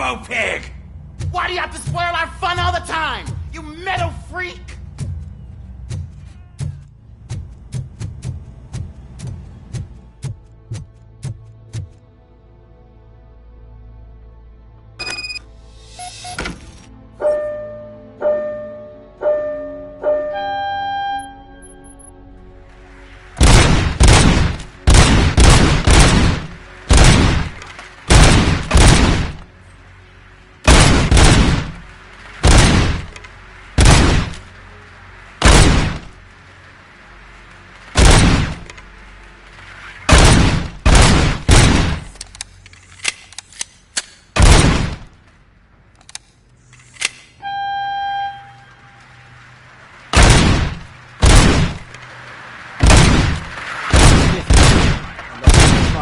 Robo-Pig! Why do you have to spoil our fun all the time? You metal freak!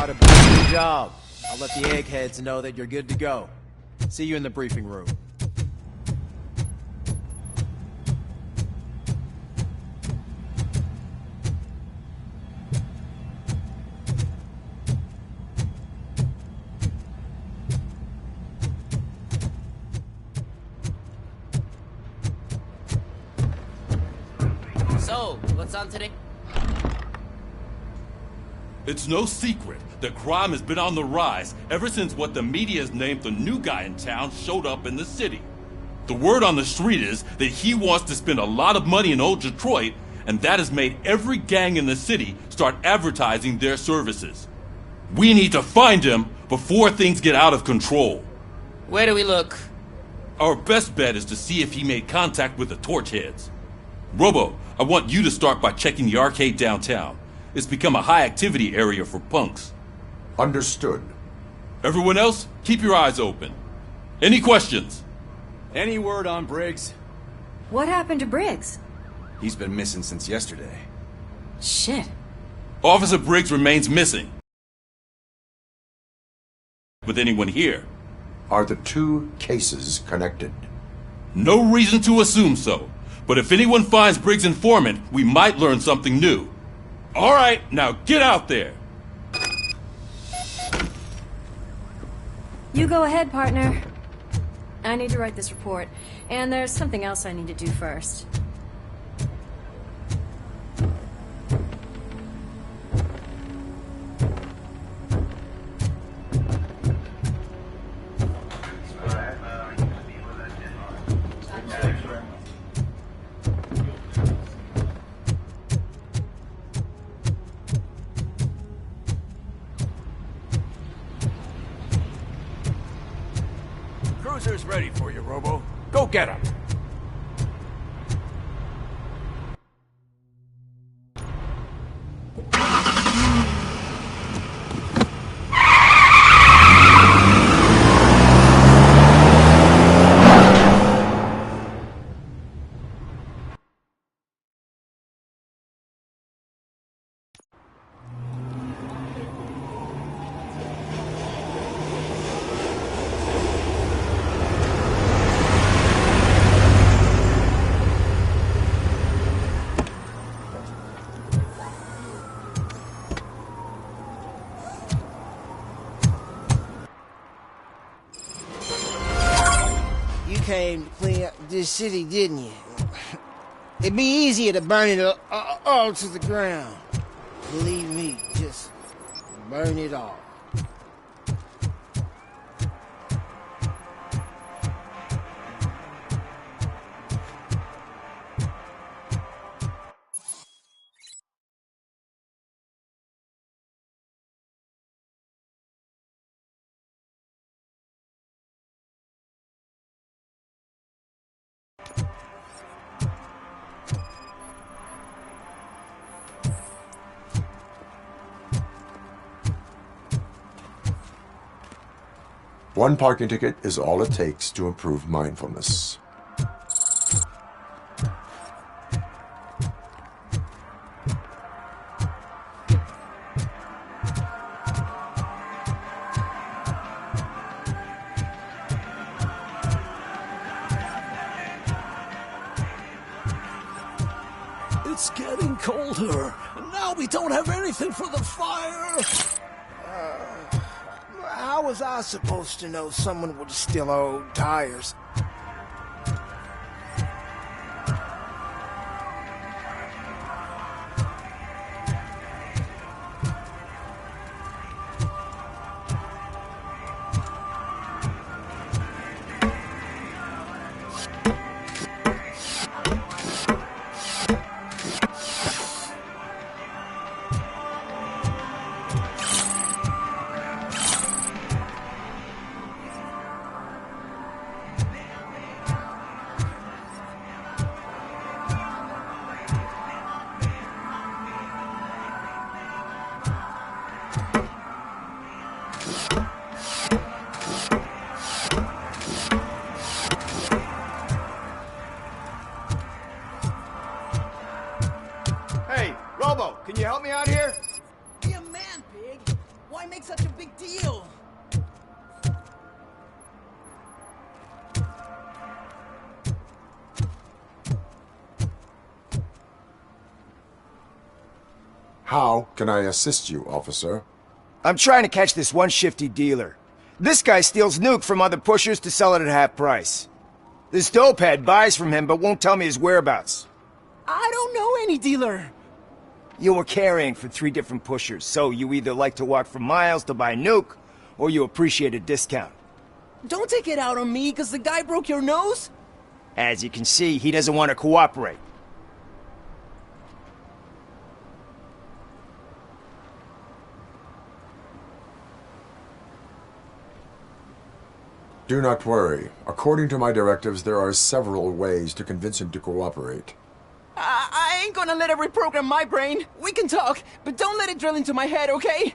Good job. I'll let the eggheads know that you're good to go. See you in the briefing room. So, what's on today? It's no secret that crime has been on the rise ever since what the media has named the new guy in town showed up in the city. The word on the street is that he wants to spend a lot of money in old Detroit, and that has made every gang in the city start advertising their services. We need to find him before things get out of control. Where do we look? Our best bet is to see if he made contact with the Torchheads. Robo, I want you to start by checking the arcade downtown. It's become a high-activity area for punks. Understood. Everyone else, keep your eyes open. Any questions? Any word on Briggs? What happened to Briggs? He's been missing since yesterday. Shit. Officer Briggs remains missing. With anyone here? Are the two cases connected? No reason to assume so. But if anyone finds Briggs' informant, we might learn something new. All right, now get out there. You go ahead, partner. I need to write this report, and there's something else I need to do first. Cruiser's ready for you, Robo. Go get him. Came to clean up this city, didn't you? It'd be easier to burn it all to the ground. Believe me, just burn it all. One parking ticket is all it takes to improve mindfulness. It's getting colder, and now we don't have anything for the fire. How was I supposed to know someone would steal our old tires? Hey, Robo, can you help me out here? Be a man, Pig. Why make such a big deal? How can I assist you, officer? I'm trying to catch this one shifty dealer. This guy steals nuke from other pushers to sell it at half price. This dopehead buys from him but won't tell me his whereabouts. I don't know any dealer. You were carrying for 3 different pushers, so you either like to walk for miles to buy nuke, or you appreciate a discount. Don't take it out on me, because the guy broke your nose? As you can see, he doesn't want to cooperate. Do not worry. According to my directives, there are several ways to convince him to cooperate. I ain't gonna let it reprogram my brain. We can talk, but don't let it drill into my head, okay?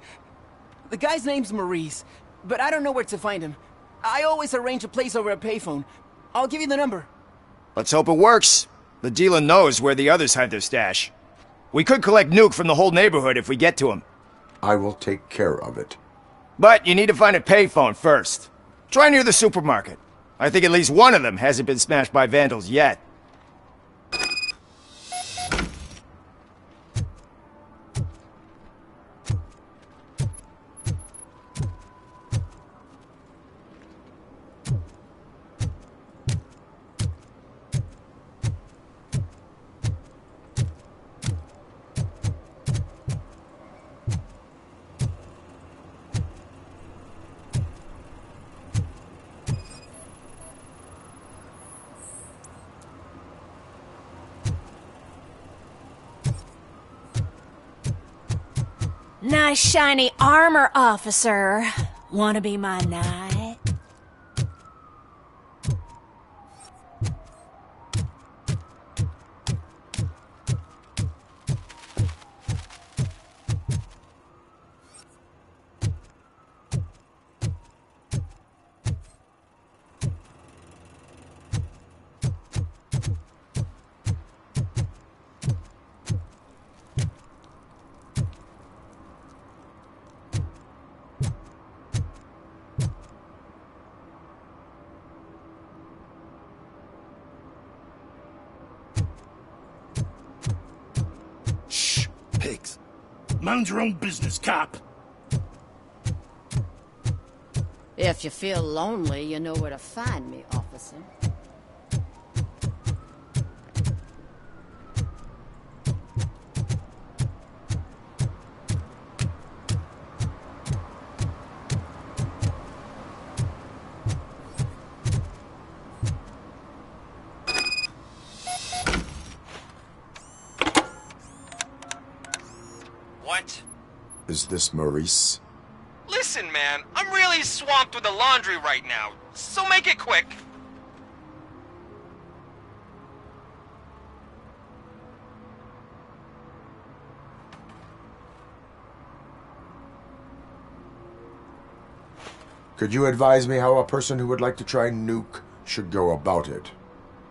The guy's name's Maurice, but I don't know where to find him. I always arrange a place over a payphone. I'll give you the number. Let's hope it works. The dealer knows where the others hide their stash. We could collect nuke from the whole neighborhood if we get to him. I will take care of it. But you need to find a payphone first. Try near the supermarket. I think at least one of them hasn't been smashed by vandals yet. Nice shiny armor, officer. Wanna be my knight? Pigs. Mind your own business, cop. If you feel lonely, you know where to find me, officer. What? Is this Maurice? Listen, man, I'm really swamped with the laundry right now, so make it quick. Could you advise me how a person who would like to try nuke should go about it?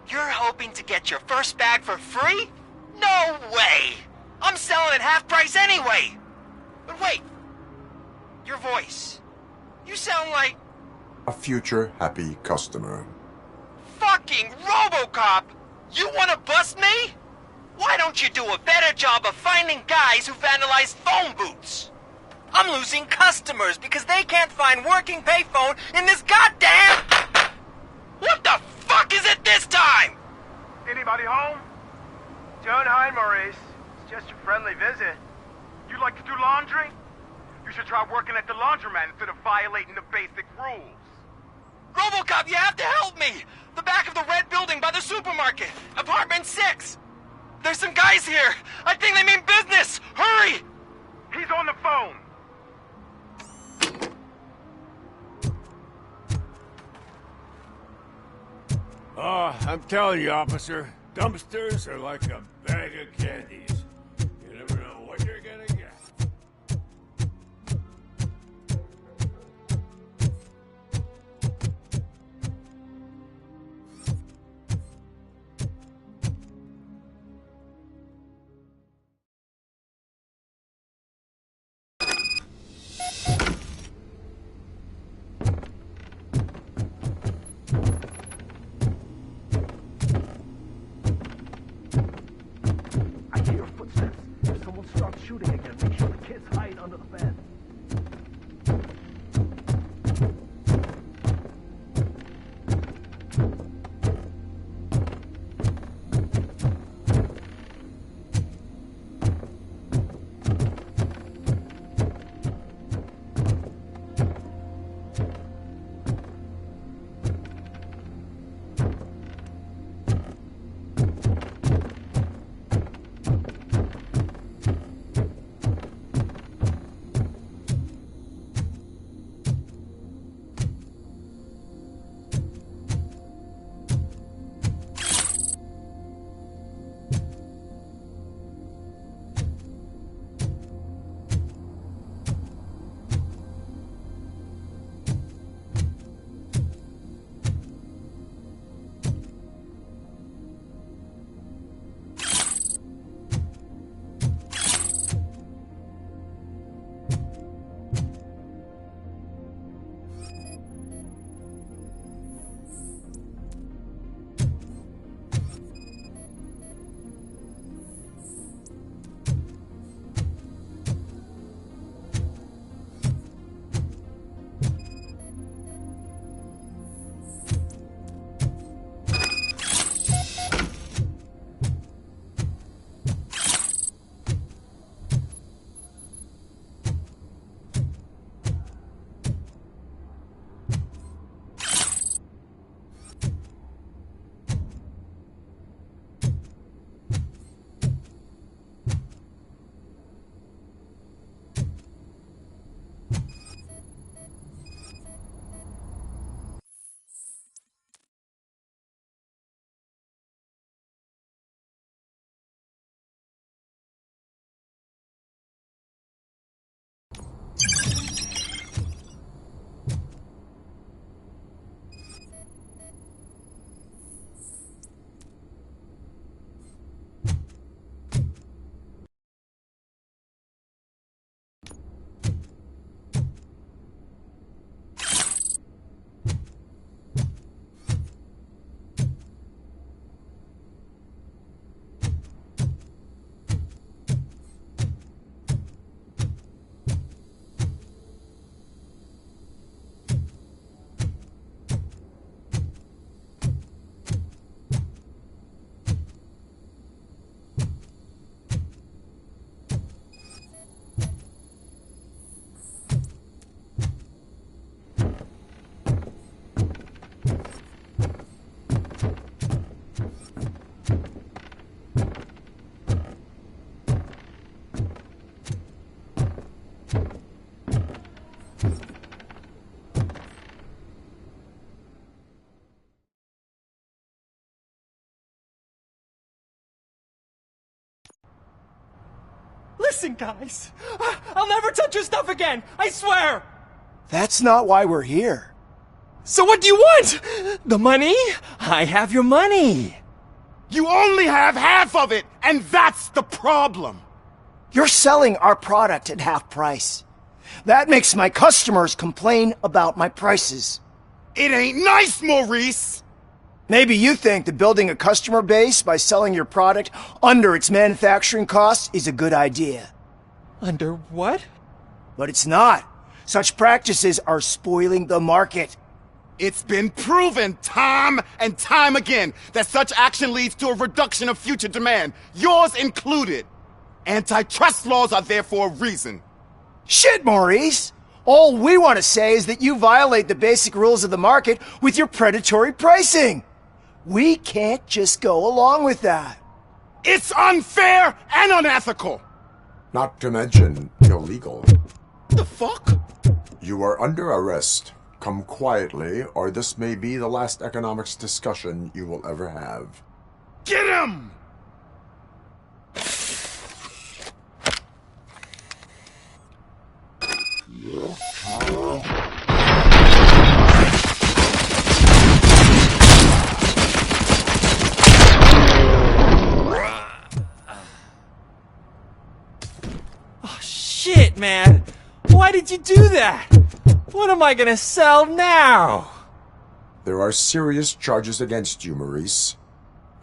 You're hoping to get your first bag for free? No way! I'm selling at half price anyway! But wait, your voice. You sound like... A future happy customer. fucking Robocop! You wanna bust me? Why don't you do a better job of finding guys who vandalize phone booths? I'm losing customers because they can't find working payphone in this goddamn... What the fuck is it this time? Anybody home? Don't hide, Maurice. It's just a friendly visit. You like to do laundry? You should try working at the laundromat instead of violating the basic rules. Robocop, you have to help me! The back of the red building by the supermarket. Apartment 6. There's some guys here. I think they mean business. Hurry! He's on the phone. I'm telling you, officer, dumpsters are like a bag of candies. You never know what you're gonna get. Shooting again. Make sure the kids hide under the bed. Listen, guys. I'll never touch your stuff again. I swear. That's not why we're here. So what do you want? The money? I have your money. You only have half of it, and that's the problem. You're selling our product at half price. That makes my customers complain about my prices. It ain't nice, Maurice! Maybe you think that building a customer base by selling your product under its manufacturing costs is a good idea. Under what? But it's not. Such practices are spoiling the market. It's been proven time and time again that such action leads to a reduction of future demand, yours included. Antitrust laws are there for a reason. Shit, Maurice! All we want to say is that you violate the basic rules of the market with your predatory pricing. We can't just go along with that. It's unfair and unethical! Not to mention illegal. The fuck? You are under arrest. Come quietly, or this may be the last economics discussion you will ever have. Get him! Oh, shit, man. Why did you do that? What am I gonna sell now? There are serious charges against you, Maurice.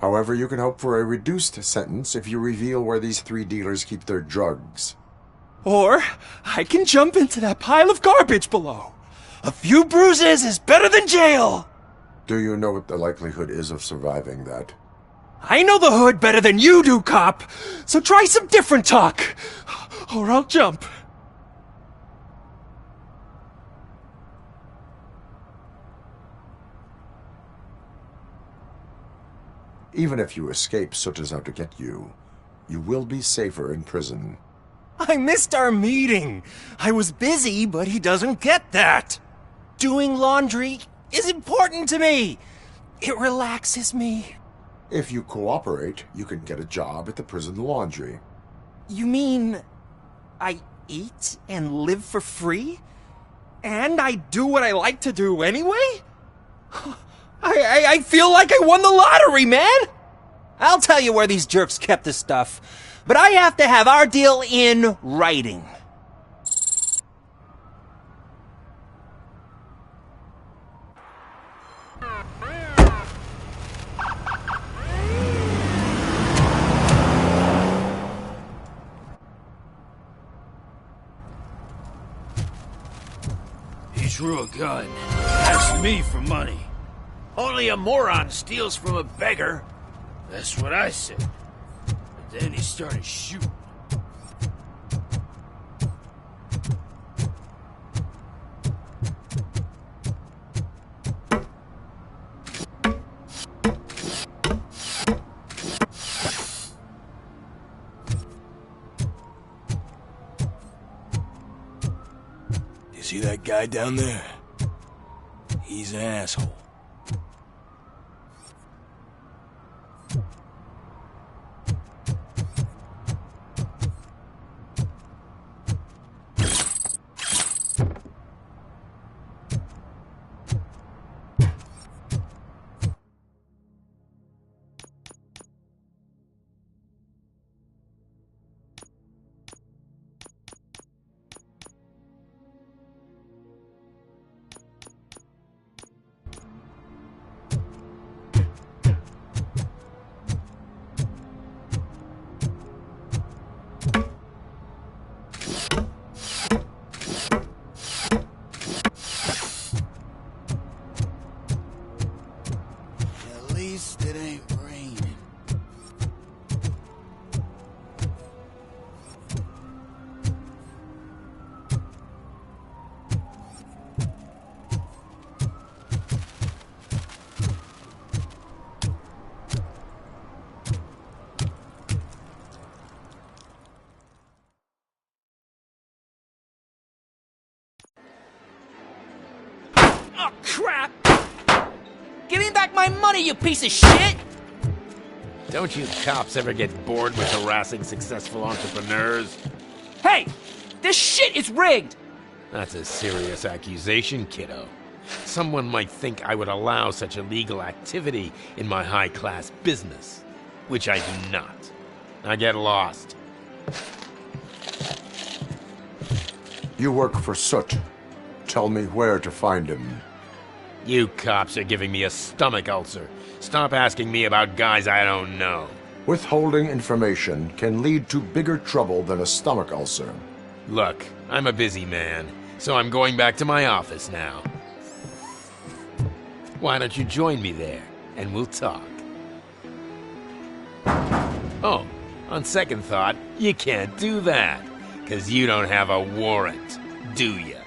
However, you can hope for a reduced sentence if you reveal where these 3 dealers keep their drugs. Or I can jump into that pile of garbage below. A few bruises is better than jail. Do you know what the likelihood is of surviving that? I know the hood better than you do, cop. So try some different talk. Or I'll jump. Even if you escape Soot is out to get you, you will be safer in prison. I missed our meeting. I was busy, but he doesn't get that. Doing laundry is important to me. It relaxes me. If you cooperate, you can get a job at the prison laundry. You mean I eat and live for free? And I do what I like to do anyway? I feel like I won the lottery, man! I'll tell you where these jerks kept the stuff, but I have to have our deal in writing. He drew a gun. Asked me for money. Only a moron steals from a beggar. That's what I said. But then he started shooting. You see that guy down there? He's an asshole. At least it ain't raining. Oh, crap! Give me back my money, you piece of shit! Don't you cops ever get bored with harassing successful entrepreneurs? Hey! This shit is rigged! That's a serious accusation, kiddo. Someone might think I would allow such illegal activity in my high-class business, which I do not. I get lost. You work for Soot. Tell me where to find him. You cops are giving me a stomach ulcer. Stop asking me about guys I don't know. Withholding information can lead to bigger trouble than a stomach ulcer. Look, I'm a busy man, so I'm going back to my office now. Why don't you join me there, and we'll talk. Oh, on second thought, you can't do that, 'cause you don't have a warrant, do ya?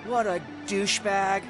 What a douchebag.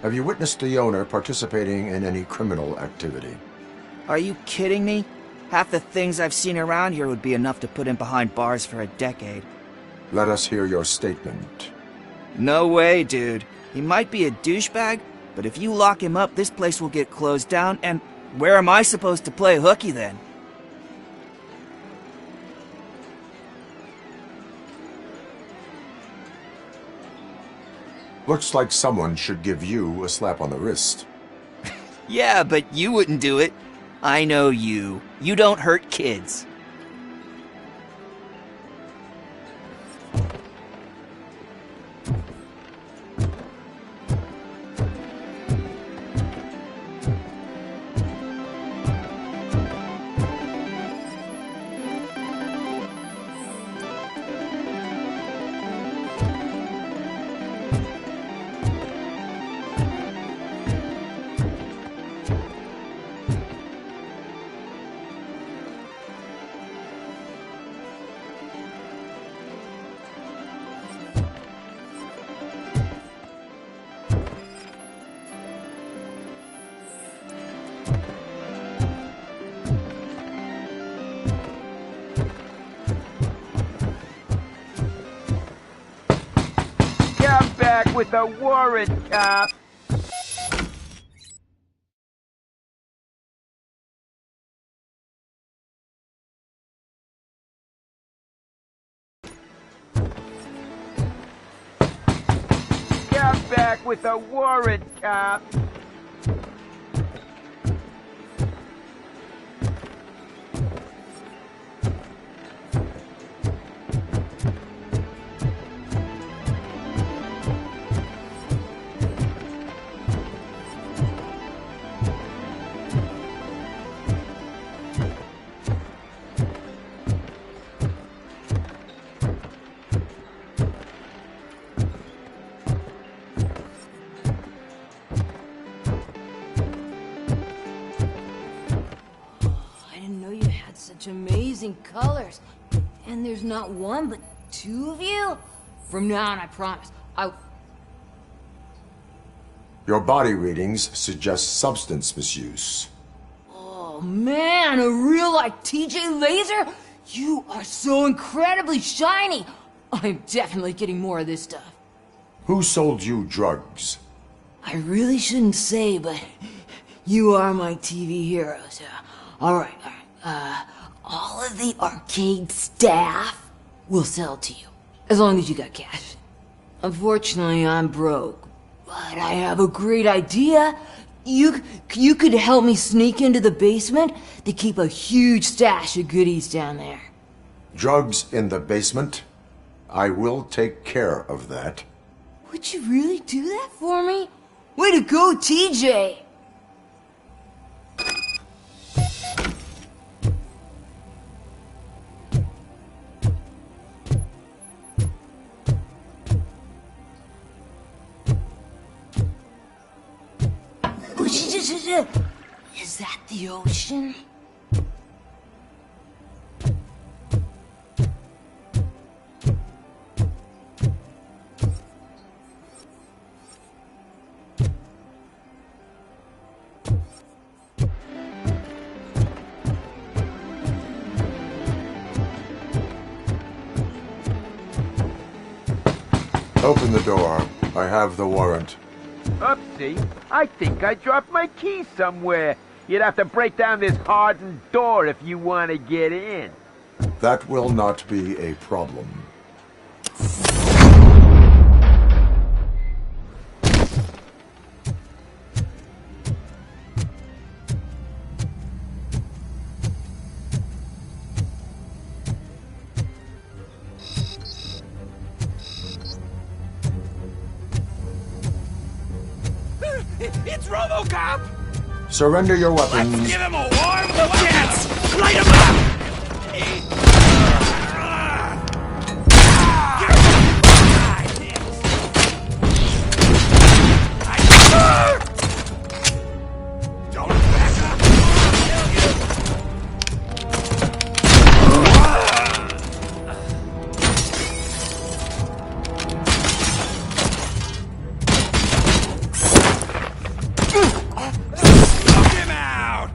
Have you witnessed the owner participating in any criminal activity? Are you kidding me? Half the things I've seen around here would be enough to put him behind bars for a decade. Let us hear your statement. No way, dude. He might be a douchebag, but if you lock him up, this place will get closed down, and where am I supposed to play hooky then? Looks like someone should give you a slap on the wrist. Yeah, but you wouldn't do it. I know you. You don't hurt kids. Back with a warrant, cop. back with a warrant, cop. Such amazing colors. And there's not one, but two of you? From now on, I promise, Your body readings suggest substance misuse. Oh man, a real-life TJ Laser? You are so incredibly shiny! I'm definitely getting more of this stuff. Who sold you drugs? I really shouldn't say, but you are my TV heroes. Alright. All of the arcade staff will sell to you, as long as you got cash. Unfortunately, I'm broke, but I have a great idea. You could help me sneak into the basement. They keep a huge stash of goodies down there. Drugs in the basement? I will take care of that. Would you really do that for me? Way to go, TJ! Is that the ocean? Open the door. I have the warrant. Upsie, I think I dropped my key somewhere. You'd have to break down this hardened door if you want to get in. That will not be a problem. It's Robocop! Surrender your weapons. Let's give him a warm chance! Light him up! Don't back up! I'll kill Smoke him out!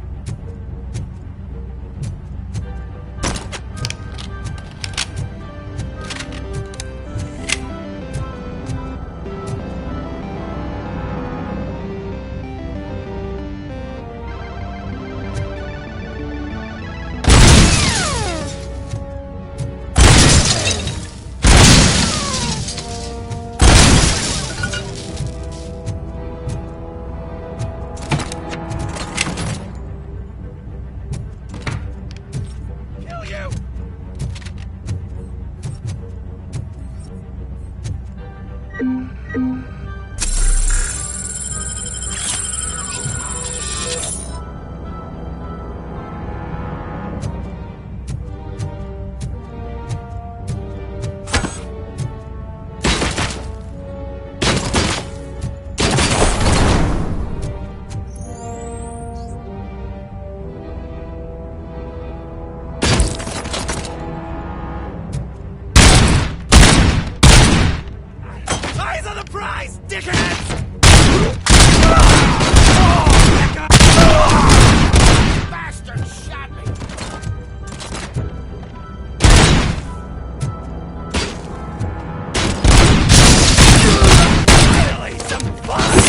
Kill you! Eyes on the prize, dickheads! Bastard shot me! Finally, some fun!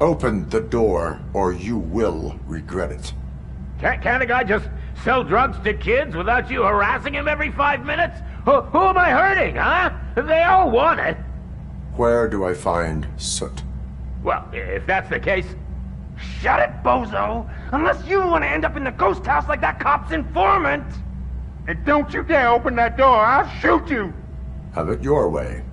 Open the door, or you will regret it. Can't a guy just sell drugs to kids without you harassing him every 5 minutes? Who am I hurting, huh? They all want it. Where do I find Soot? Well, if that's the case, shut it, bozo! Unless you want to end up in the ghost house like that cop's informant! And don't you dare open that door, I'll shoot you! Have it your way.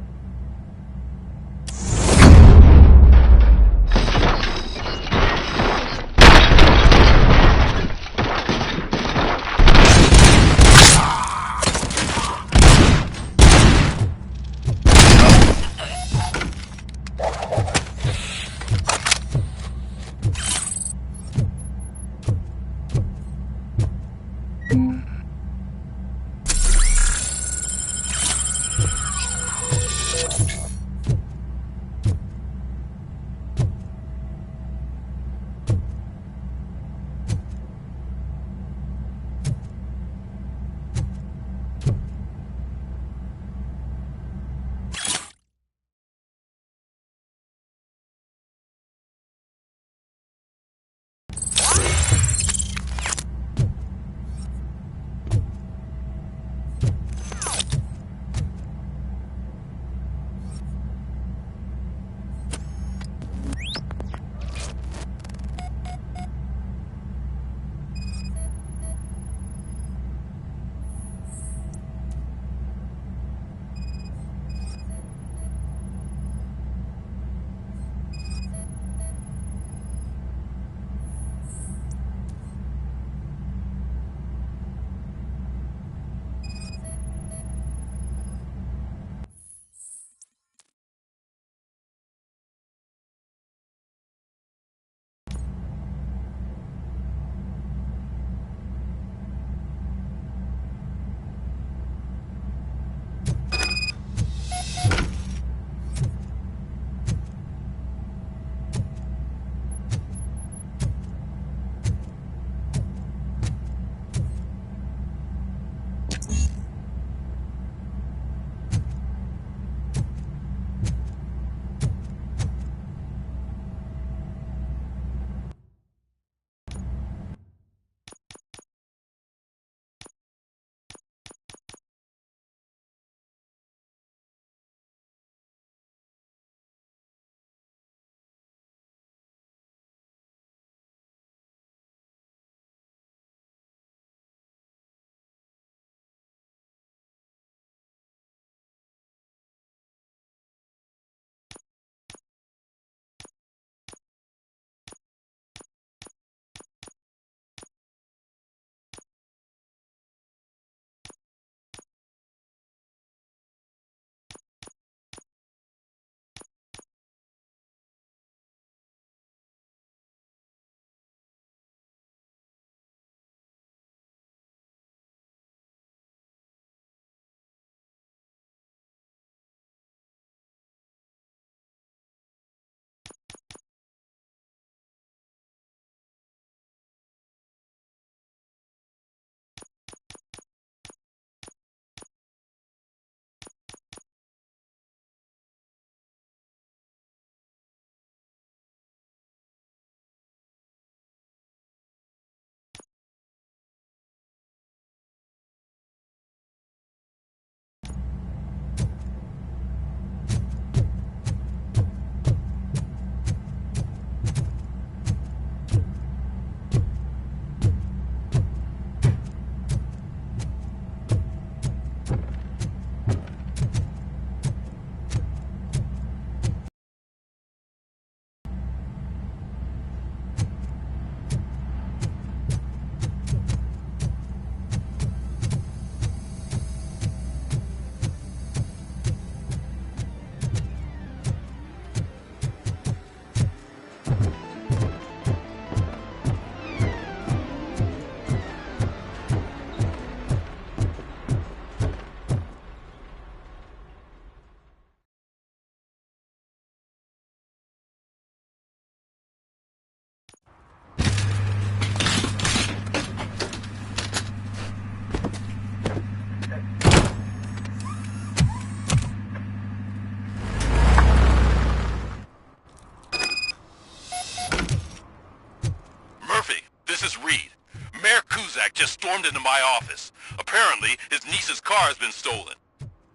Mayor Kuzak just stormed into my office. Apparently, his niece's car has been stolen.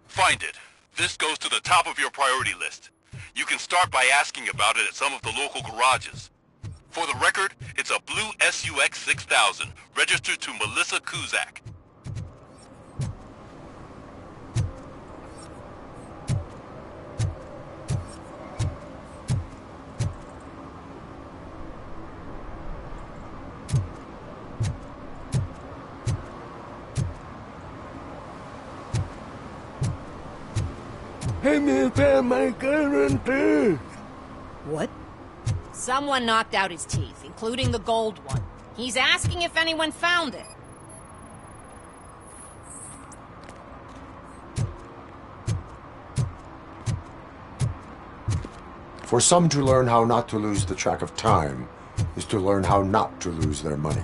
Find it. This goes to the top of your priority list. You can start by asking about it at some of the local garages. For the record, it's a blue SUX 6000, registered to Melissa Kuzak. Hey, me found my guarantee. What? Someone knocked out his teeth, including the gold one. He's asking if anyone found it. For some to learn how not to lose the track of time is to learn how not to lose their money.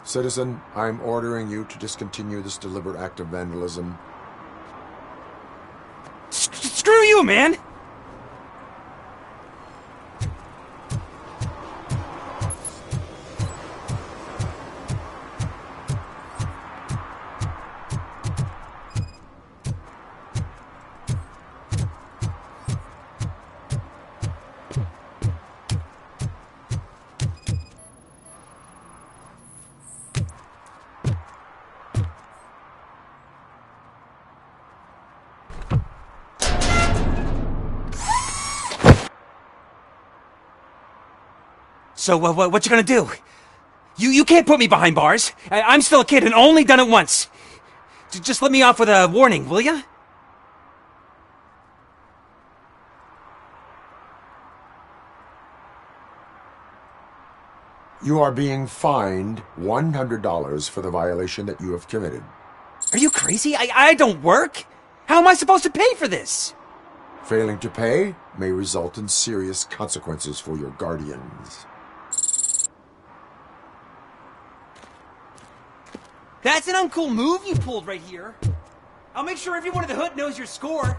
Citizen, I'm ordering you to discontinue this deliberate act of vandalism. Screw you, man! So, what you gonna do? You can't put me behind bars. I'm still a kid and only done it once. Just let me off with a warning, will ya? You are being fined $100 for the violation that you have committed. Are you crazy? I don't work. How am I supposed to pay for this? Failing to pay may result in serious consequences for your guardians. That's an uncool move you pulled right here. I'll make sure everyone in the hood knows your score.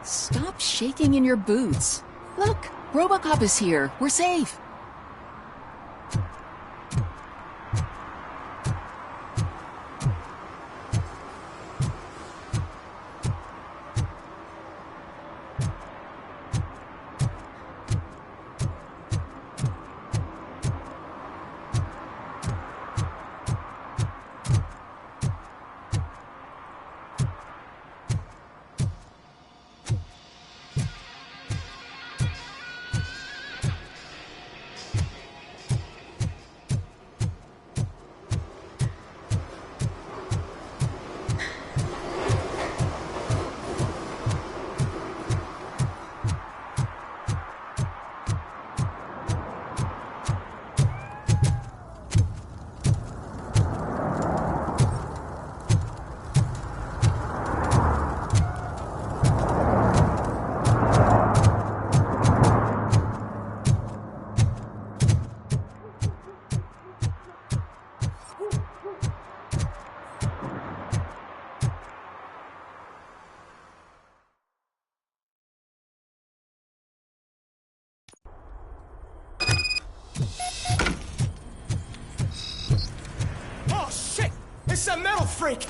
Stop shaking in your boots. Look, Robocop is here. We're safe. Oh shit! It's a metal freak!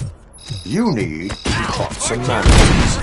You need to be taught some manners.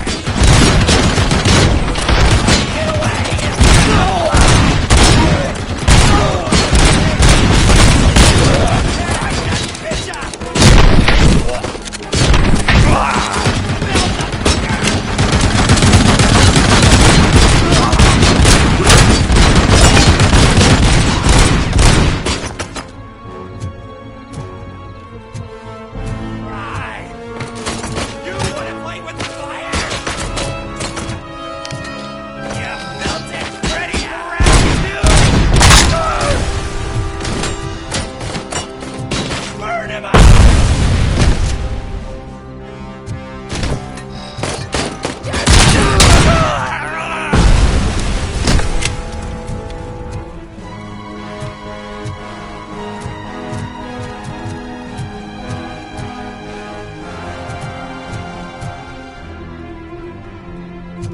Blast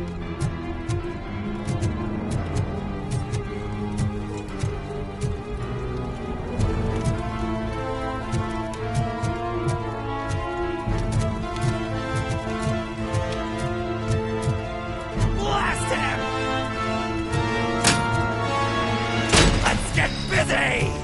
him! Let's get busy!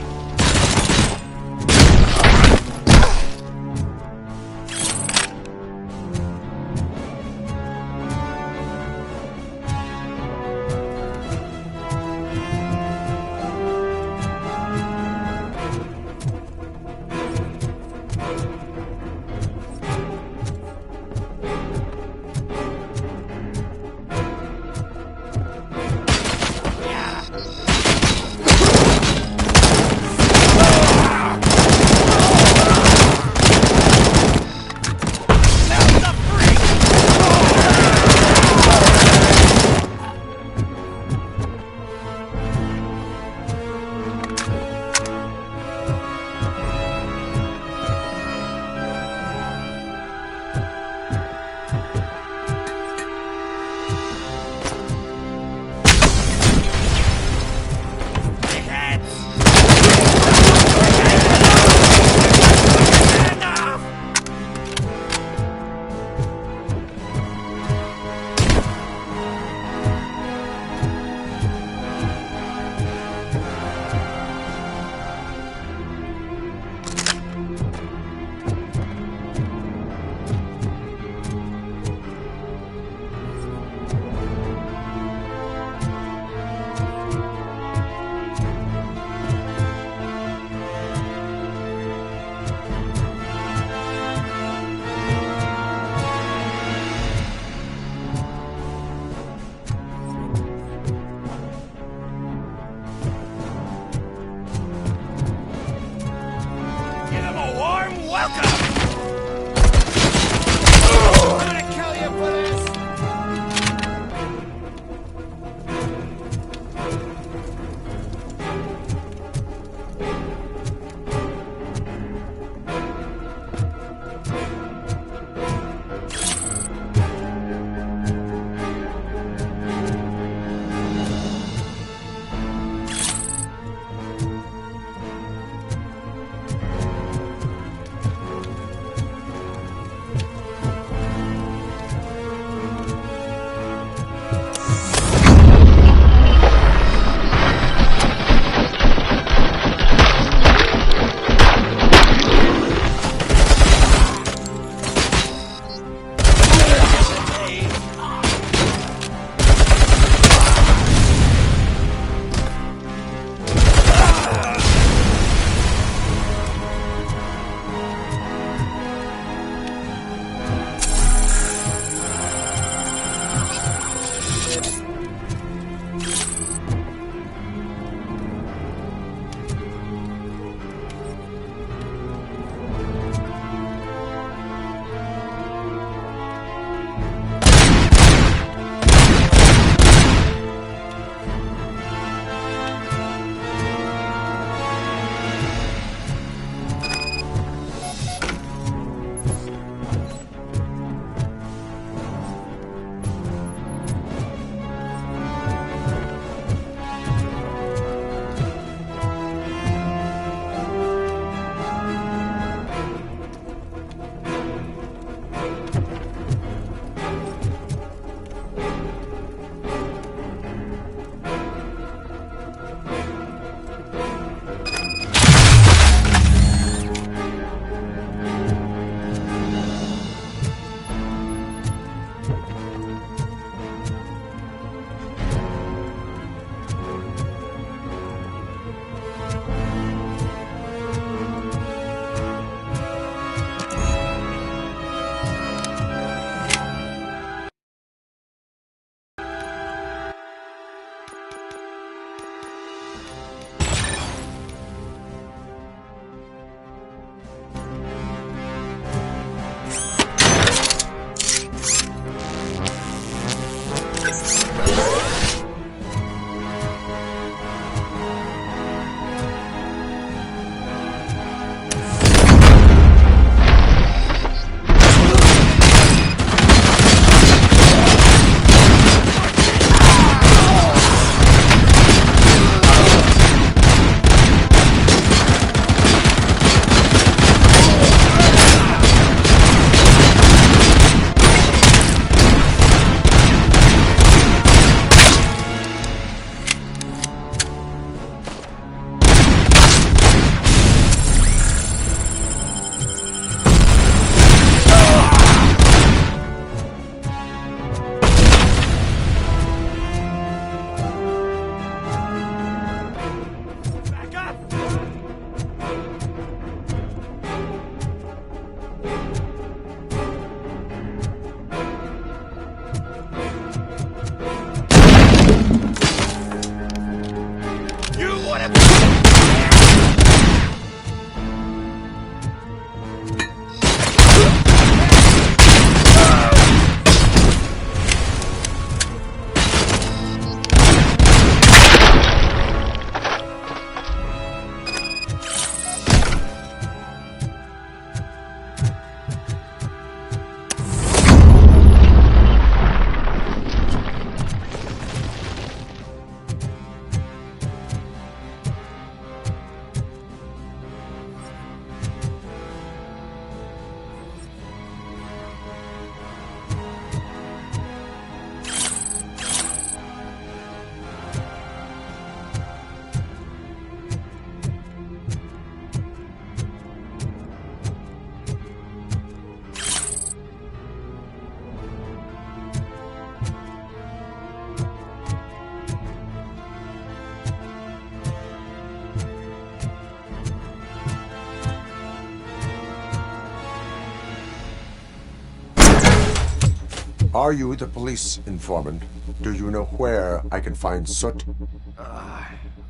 Are you the police informant? Do you know where I can find Soot?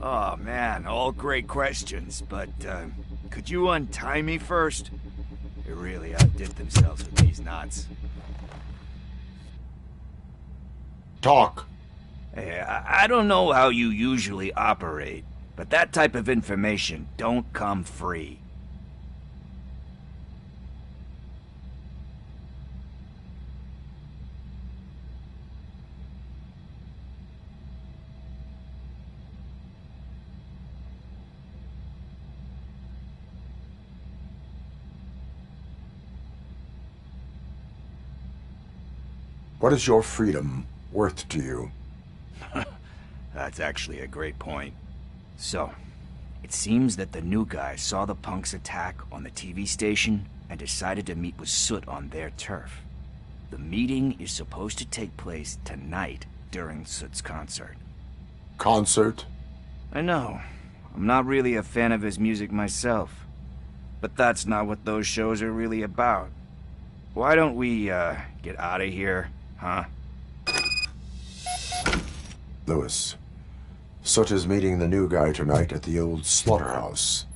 Oh man, all great questions, but could you untie me first? They really outdid themselves with these knots. Talk. Hey, I don't know how you usually operate, but that type of information don't come free. What is your freedom worth to you? That's actually a great point. So, it seems that the new guy saw the punks attack on the TV station and decided to meet with Soot on their turf. The meeting is supposed to take place tonight during Soot's concert. Concert? I know. I'm not really a fan of his music myself. But that's not what those shows are really about. Why don't we, get out of here, huh? Lewis, Soot is meeting the new guy tonight at the old slaughterhouse.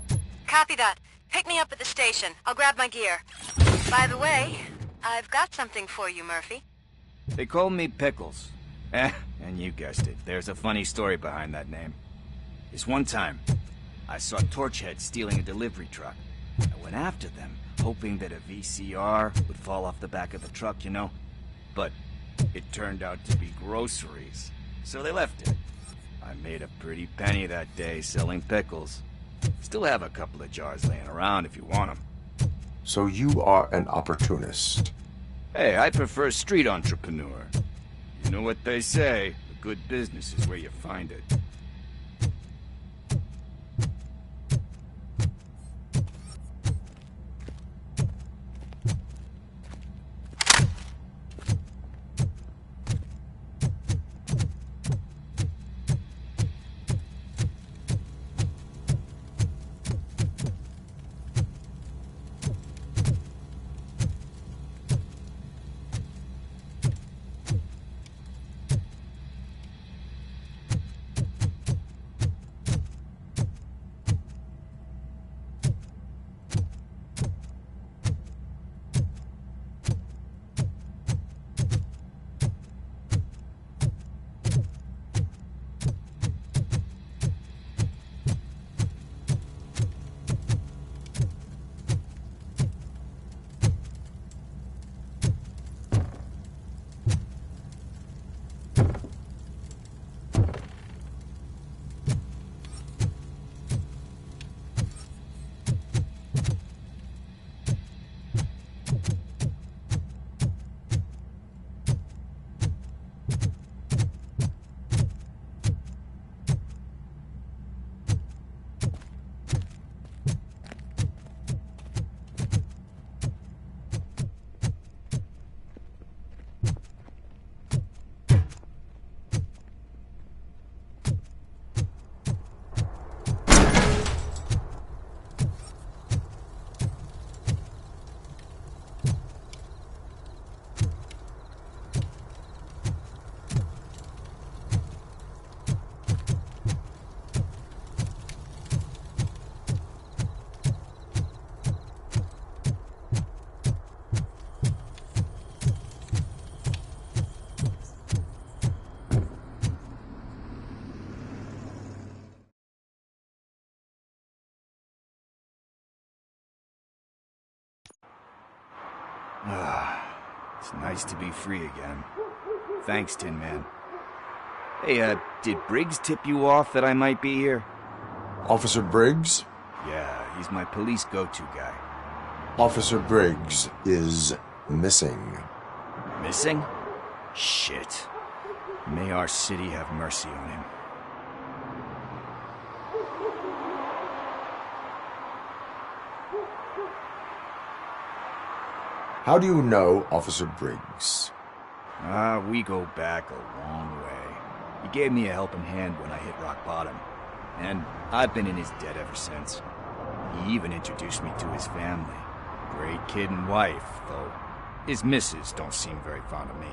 Copy that. Pick me up at the station. I'll grab my gear. By the way, I've got something for you, Murphy. They call me Pickles. And you guessed it, there's a funny story behind that name. This one time, I saw Torchhead stealing a delivery truck. I went after them, hoping that a VCR would fall off the back of the truck, you know? But it turned out to be groceries, so they left it. I made a pretty penny that day selling pickles. Still have a couple of jars laying around if you want them. So you are an opportunist. Hey, I prefer street entrepreneur. You know what they say, a good business is where you find it. It's nice to be free again. Thanks, Tin Man. Hey, did Briggs tip you off that I might be here? Officer Briggs? Yeah, he's my police go-to guy. Officer Briggs is missing. Missing? Shit. May our city have mercy on him. How do you know Officer Briggs? We go back a long way. He gave me a helping hand when I hit rock bottom. And I've been in his debt ever since. He even introduced me to his family. Great kid and wife, though his missus don't seem very fond of me.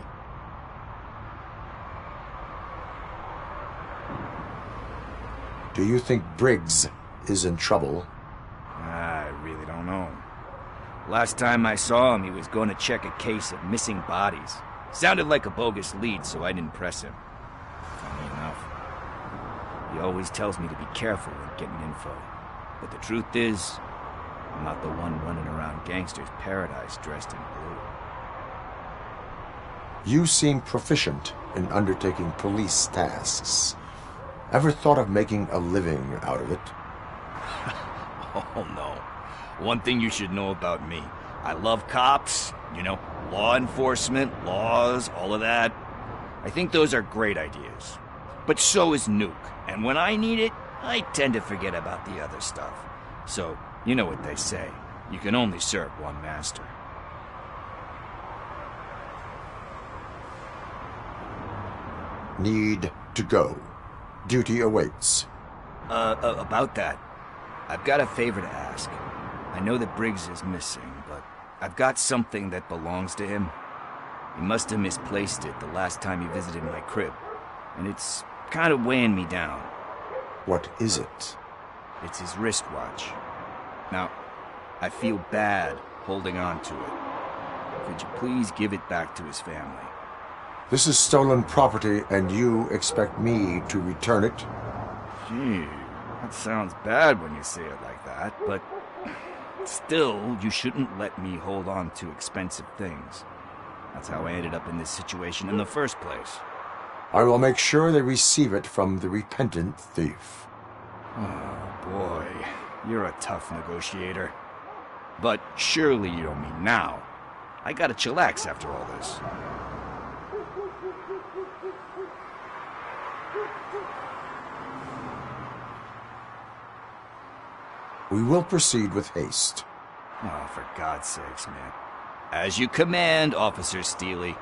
Do you think Briggs is in trouble? I really don't know. Last time I saw him, he was going to check a case of missing bodies. Sounded like a bogus lead, so I didn't press him. Funny enough. He always tells me to be careful when getting info. But the truth is, I'm not the one running around gangsters' paradise dressed in blue. You seem proficient in undertaking police tasks. Ever thought of making a living out of it? Oh no. One thing you should know about me. I love cops, you know, law enforcement, laws, all of that. I think those are great ideas. But so is Nuke, and when I need it, I tend to forget about the other stuff. So, you know what they say. You can only serve one master. Need to go. Duty awaits. About that. I've got a favor to ask. I know that Briggs is missing, but I've got something that belongs to him. He must have misplaced it the last time he visited my crib, and it's kind of weighing me down. What is it? It's his wristwatch. Now, I feel bad holding on to it. Could you please give it back to his family? This is stolen property, and you expect me to return it? Gee, that sounds bad when you say it like that, but still, you shouldn't let me hold on to expensive things. That's how I ended up in this situation in the first place. I will make sure they receive it from the repentant thief. Oh, boy. You're a tough negotiator. But surely you don't mean now. I gotta chillax after all this. We will proceed with haste. Oh, for God's sakes, man. As you command, Officer Steely.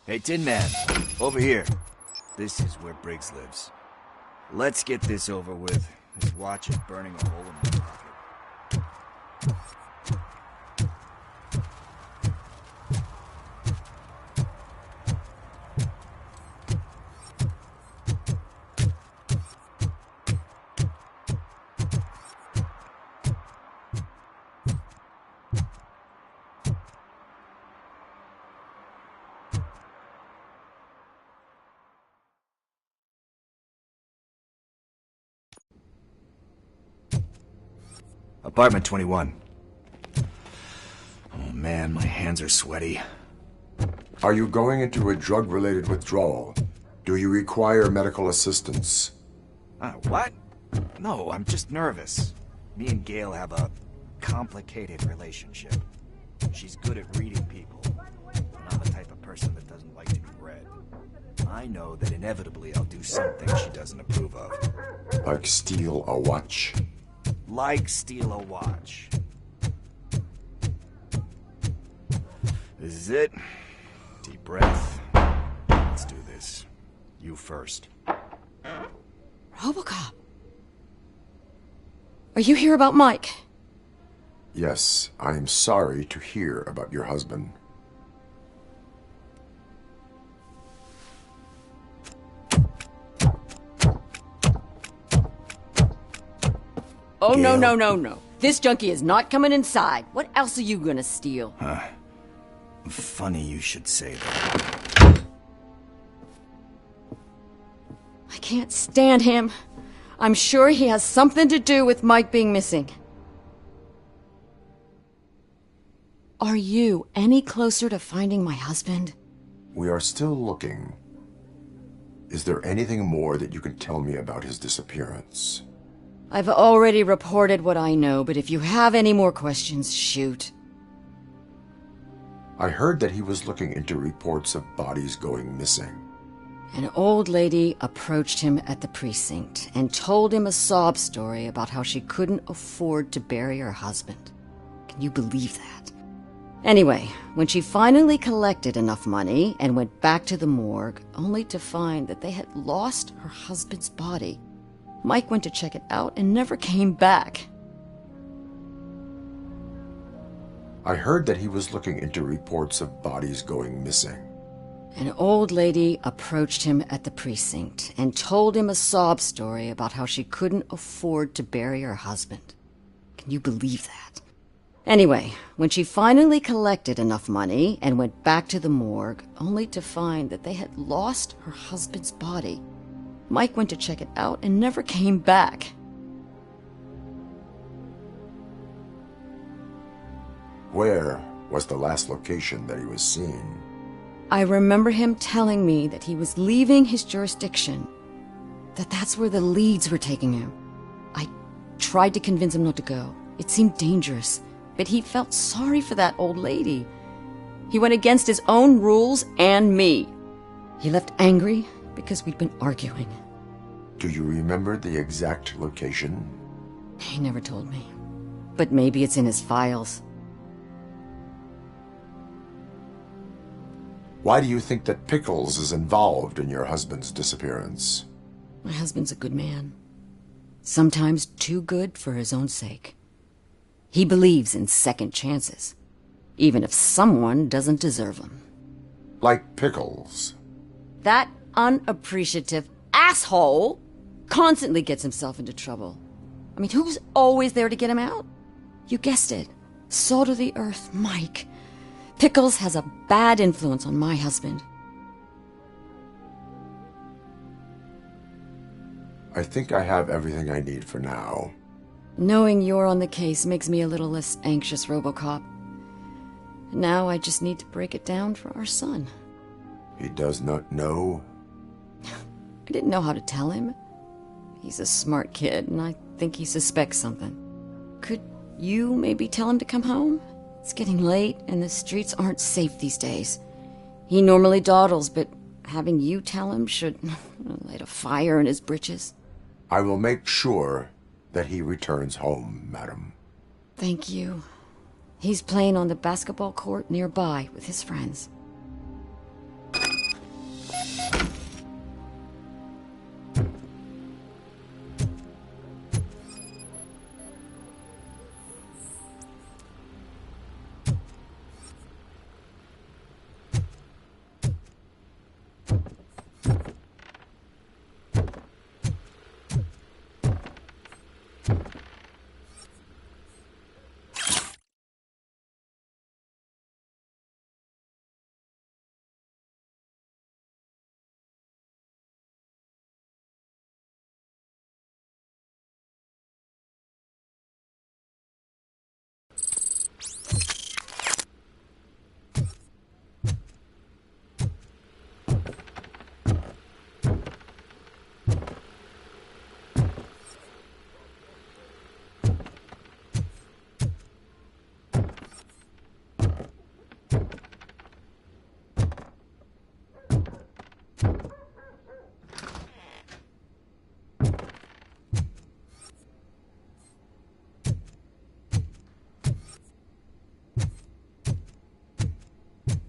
Hey, Tin Man, over here. This is where Briggs lives. Let's get this over with. His watch is burning a hole in my pocket. Apartment 21. Oh man, my hands are sweaty. Are you going into a drug-related withdrawal? Do you require medical assistance? What? No, I'm just nervous. Me and Gail have a complicated relationship. She's good at reading people, and I'm the type of person that doesn't like to be read. I know that inevitably I'll do something she doesn't approve of. Like steal a watch? Like steal a watch. This is it. Deep breath. Let's do this. You first. Robocop. Are you here about Mike? Yes, I am sorry to hear about your husband. Oh, Gail. No. This junkie is not coming inside. What else are you gonna steal? Funny you should say that. I can't stand him. I'm sure he has something to do with Mike being missing. Are you any closer to finding my husband? We are still looking. Is there anything more that you can tell me about his disappearance? I've already reported what I know, but if you have any more questions, shoot. I heard that he was looking into reports of bodies going missing. An old lady approached him at the precinct and told him a sob story about how she couldn't afford to bury her husband. Can you believe that? Anyway, when she finally collected enough money and went back to the morgue, only to find that they had lost her husband's body, Mike went to check it out and never came back. I heard that he was looking into reports of bodies going missing. An old lady approached him at the precinct and told him a sob story about how she couldn't afford to bury her husband. Can you believe that? Anyway, when she finally collected enough money and went back to the morgue, only to find that they had lost her husband's body, Mike went to check it out and never came back. Where was the last location that he was seen? I remember him telling me that he was leaving his jurisdiction, that's where the leads were taking him. I tried to convince him not to go. It seemed dangerous, but he felt sorry for that old lady. He went against his own rules and me. He left angry because we'd been arguing. Do you remember the exact location? He never told me, but maybe it's in his files. Why do you think that Pickles is involved in your husband's disappearance? My husband's a good man. Sometimes too good for his own sake. He believes in second chances, even if someone doesn't deserve them. Like Pickles. That unappreciative asshole constantly gets himself into trouble. I mean, who's always there to get him out? You guessed it. Salt of the earth, Mike. Pickles has a bad influence on my husband. I think I have everything I need for now. Knowing you're on the case makes me a little less anxious, Robocop. Now I just need to break it down for our son. He does not know? I didn't know how to tell him. He's a smart kid, and I think he suspects something. Could you maybe tell him to come home? It's getting late, and the streets aren't safe these days. He normally dawdles, but having you tell him should light a fire in his britches. I will make sure that he returns home, madam. Thank you. He's playing on the basketball court nearby with his friends.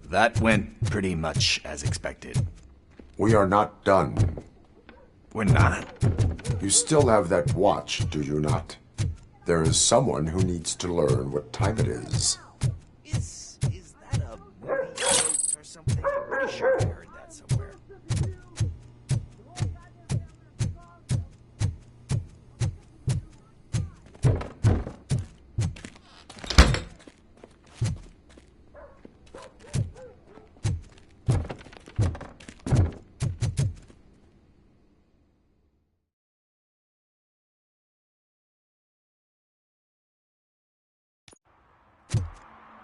That went pretty much as expected. We are not done. We're not? You still have that watch, do you not? There is someone who needs to learn what time it is. Is that a movie quote or something? I'm pretty sure I heard that somewhere.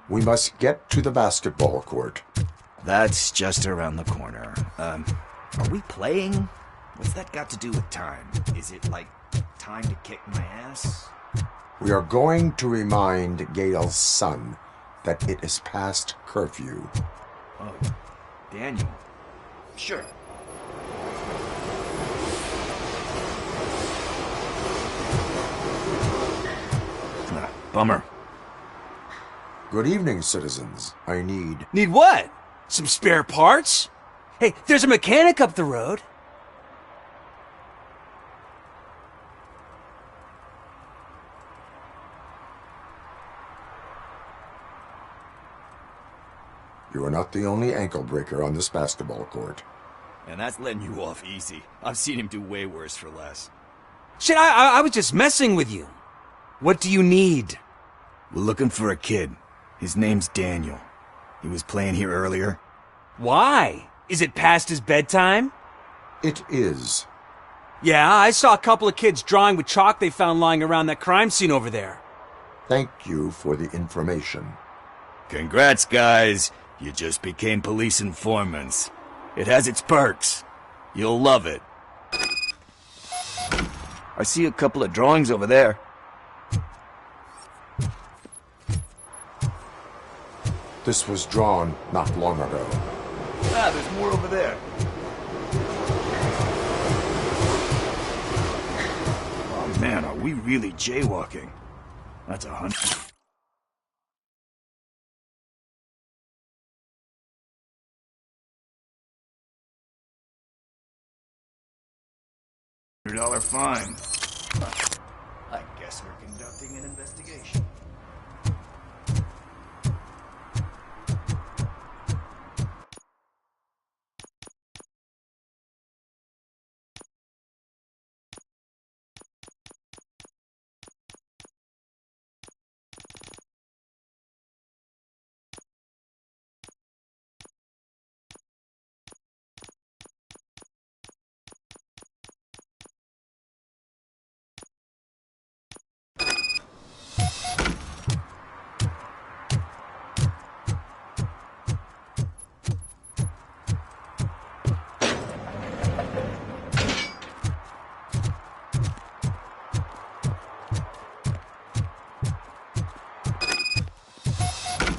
We must get to the basketball court. That's just around the corner. Are we playing? What's that got to do with time? Is it like time to kick my ass? We are going to remind Gail's son that it is past curfew. Oh, Daniel. Sure. Bummer. Good evening, citizens. I need... Need what? Some spare parts? Hey, there's a mechanic up the road. You are not the only ankle breaker on this basketball court. And that's letting you off easy. I've seen him do way worse for less. Shit, I was just messing with you. What do you need? We're looking for a kid. His name's Daniel. He was playing here earlier. Why? Is it past his bedtime? It is. Yeah, I saw a couple of kids drawing with chalk they found lying around that crime scene over there. Thank you for the information. Congrats, guys. You just became police informants. It has its perks. You'll love it. I see a couple of drawings over there. This was drawn not long ago. Ah, there's more over there. Oh man, are we really jaywalking? That's $100. $100 fine. I guess we're conducting an investigation.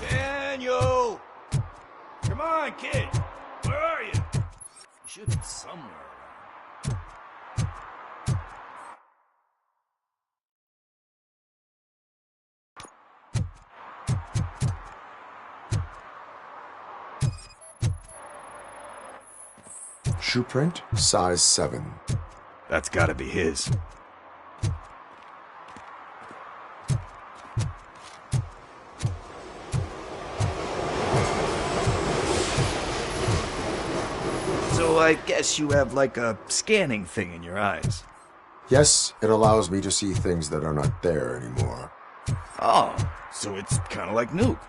Daniel! Come on, kid! Where are you? You should be somewhere. Shoe print, size 7. That's gotta be his. So I guess you have like a scanning thing in your eyes. Yes, it allows me to see things that are not there anymore. Oh, so it's kind of like Nuke.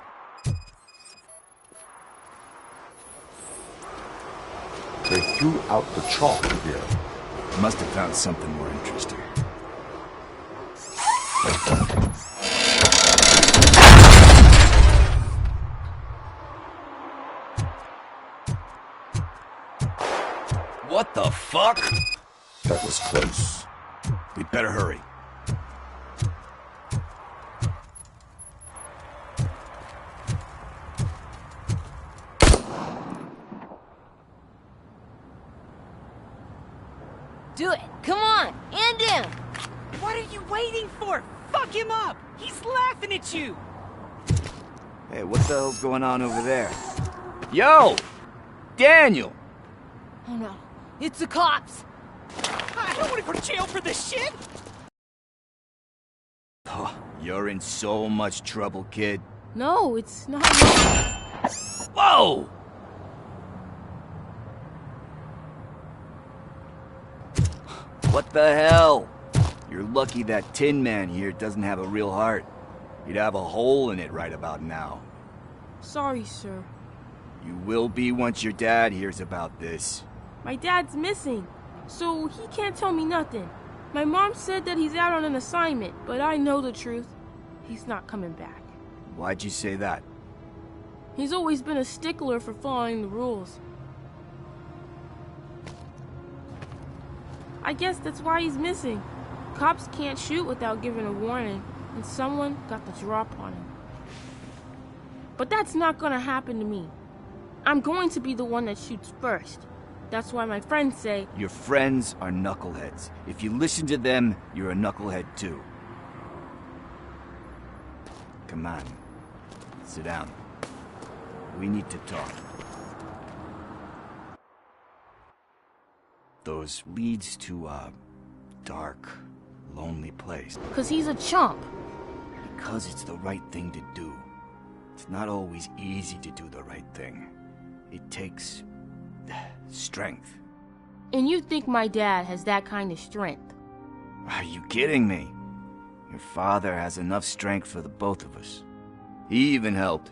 They threw out the chalk here. Must have found something more interesting. What the fuck? That was close. We'd better hurry. Do it. Come on. End him. What are you waiting for? Fuck him up. He's laughing at you. Hey, what the hell's going on over there? Yo! Daniel! Oh no. It's the cops. I don't want to go to jail for this shit. Oh, you're in so much trouble, kid. No, it's not. Whoa! What the hell? You're lucky that Tin Man here doesn't have a real heart. He'd have a hole in it right about now. Sorry, sir. You will be once your dad hears about this. My dad's missing, so he can't tell me nothing. My mom said that he's out on an assignment, but I know the truth. He's not coming back. Why'd you say that? He's always been a stickler for following the rules. I guess that's why he's missing. Cops can't shoot without giving a warning, and someone got the drop on him. But that's not gonna happen to me. I'm going to be the one that shoots first. That's why my friends say... Your friends are knuckleheads. If you listen to them, you're a knucklehead too. Come on. Sit down. We need to talk. Those leads to a dark, lonely place. 'Cause he's a chump. Because it's the right thing to do. It's not always easy to do the right thing. it takes strength. And you think my dad has that kind of strength? Are you kidding me? Your father has enough strength for the both of us. He even helped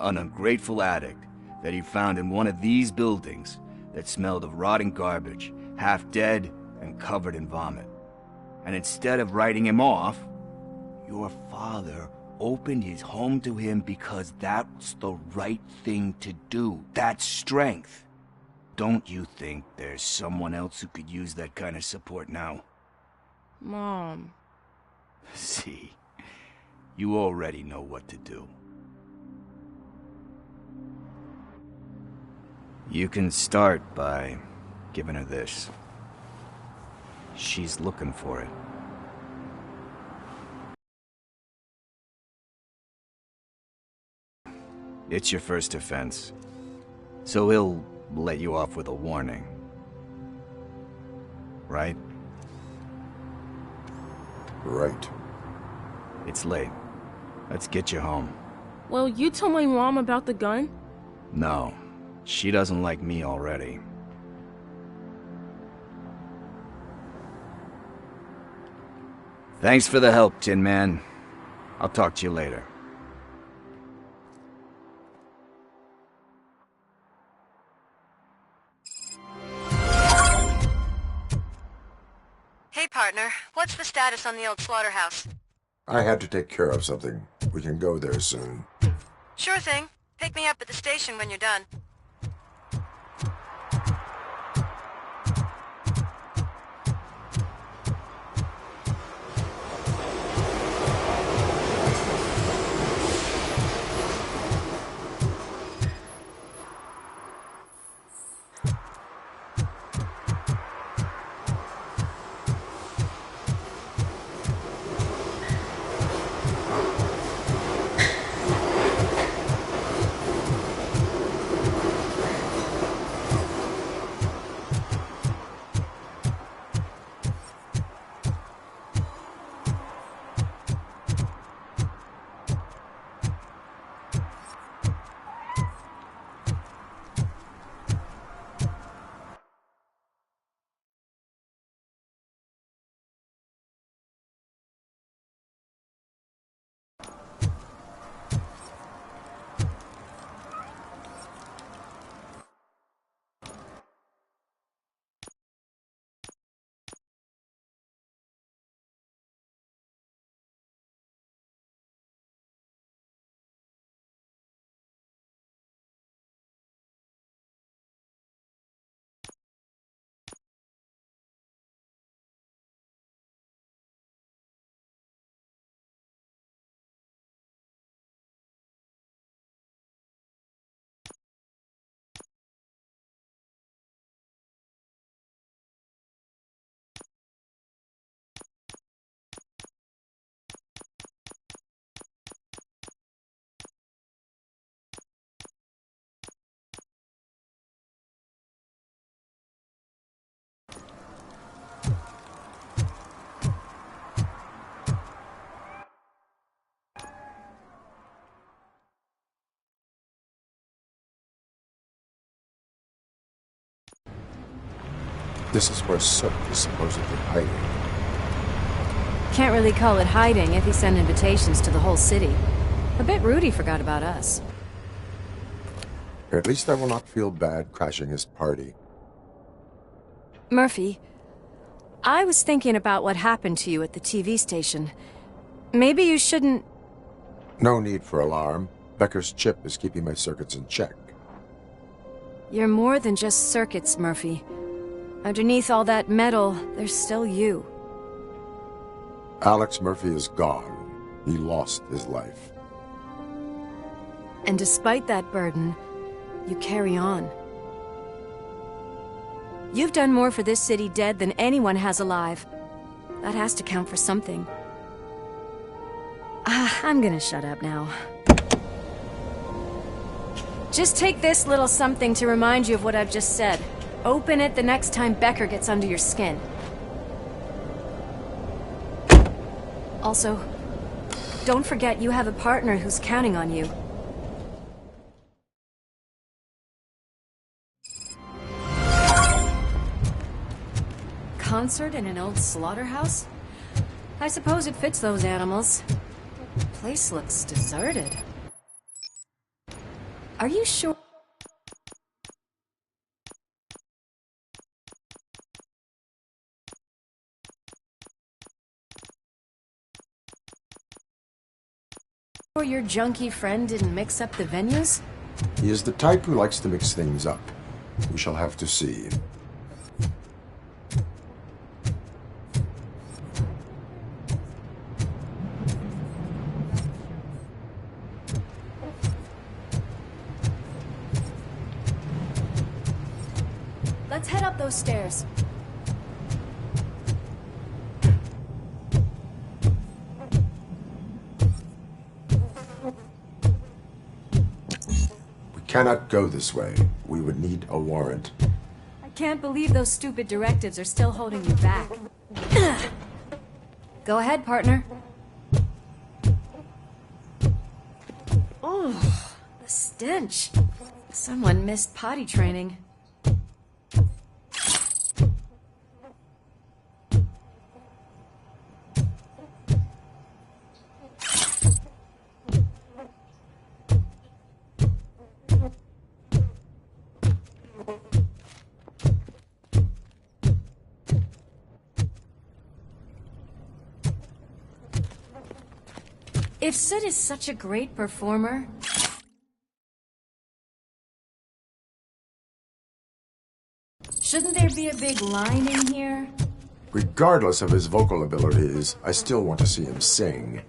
an ungrateful addict that he found in one of these buildings that smelled of rotting garbage, half dead and covered in vomit. And instead of writing him off, your father opened his home to him because that's the right thing to do. That's strength. Don't you think there's someone else who could use that kind of support now? Mom. See, you already know what to do. You can start by giving her this. She's looking for it. It's your first offense, so he'll let you off with a warning. Right? Right. It's late. Let's get you home. Well, you told my mom about the gun? No, she doesn't like me already. Thanks for the help, Tin Man. I'll talk to you later. Hey, partner. What's the status on the old slaughterhouse? I had to take care of something. We can go there soon. Sure thing. Pick me up at the station when you're done. This is where Sook is supposedly hiding. Can't really call it hiding if he sent invitations to the whole city. A bit rude he forgot about us. At least I will not feel bad crashing his party. Murphy, I was thinking about what happened to you at the TV station. Maybe you shouldn't... No need for alarm. Becker's chip is keeping my circuits in check. You're more than just circuits, Murphy. Underneath all that metal, there's still you. Alex Murphy is gone. He lost his life. And despite that burden, you carry on. You've done more for this city dead than anyone has alive. That has to count for something. I'm gonna shut up now. Just take this little something to remind you of what I've just said. Open it the next time Becker gets under your skin. Also, don't forget you have a partner who's counting on you. concert in an old slaughterhouse? I suppose it fits those animals. The place looks deserted. Are you sure? Your junkie friend didn't mix up the venues? He is the type who likes to mix things up. We shall have to see. Let's head up those stairs. Cannot go this way. We would need a warrant. I can't believe those stupid directives are still holding you back. Go ahead, partner. Oh, the stench. Someone missed potty training. If Sid is such a great performer, shouldn't there be a big line in here? Regardless of his vocal abilities, I still want to see him sing.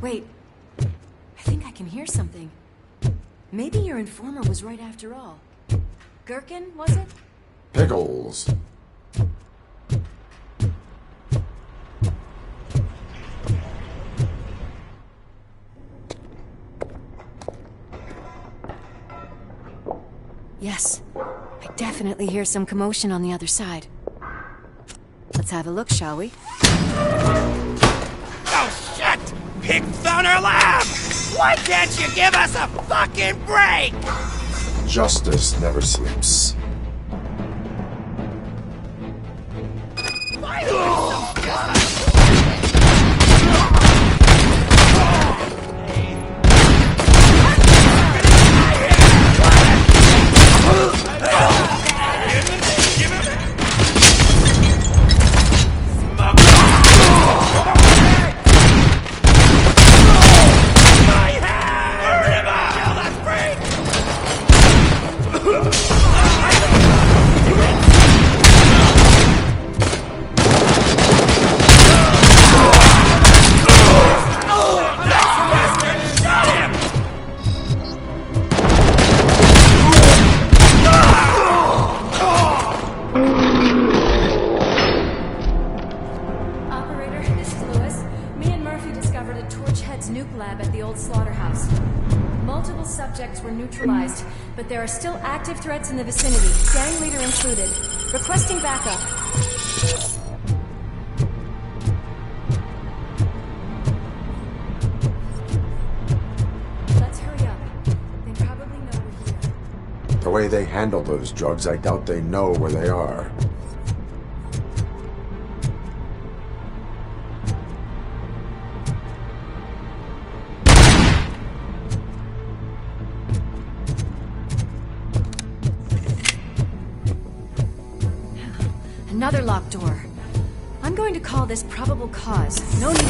Wait, I think I can hear something. Maybe your informer was right after all. Gherkin, was it? Pickles. Yes, I definitely hear some commotion on the other side. Let's have a look, shall we? Oh, shit! Pig found our lab! Why can't you give us a fucking break? Justice never sleeps. But there are still active threats in the vicinity, gang leader included. Requesting backup. Let's hurry up. They probably know we're here. The way they handle those drugs, I doubt they know where they are. Another locked door. I'm going to call this probable cause. No need.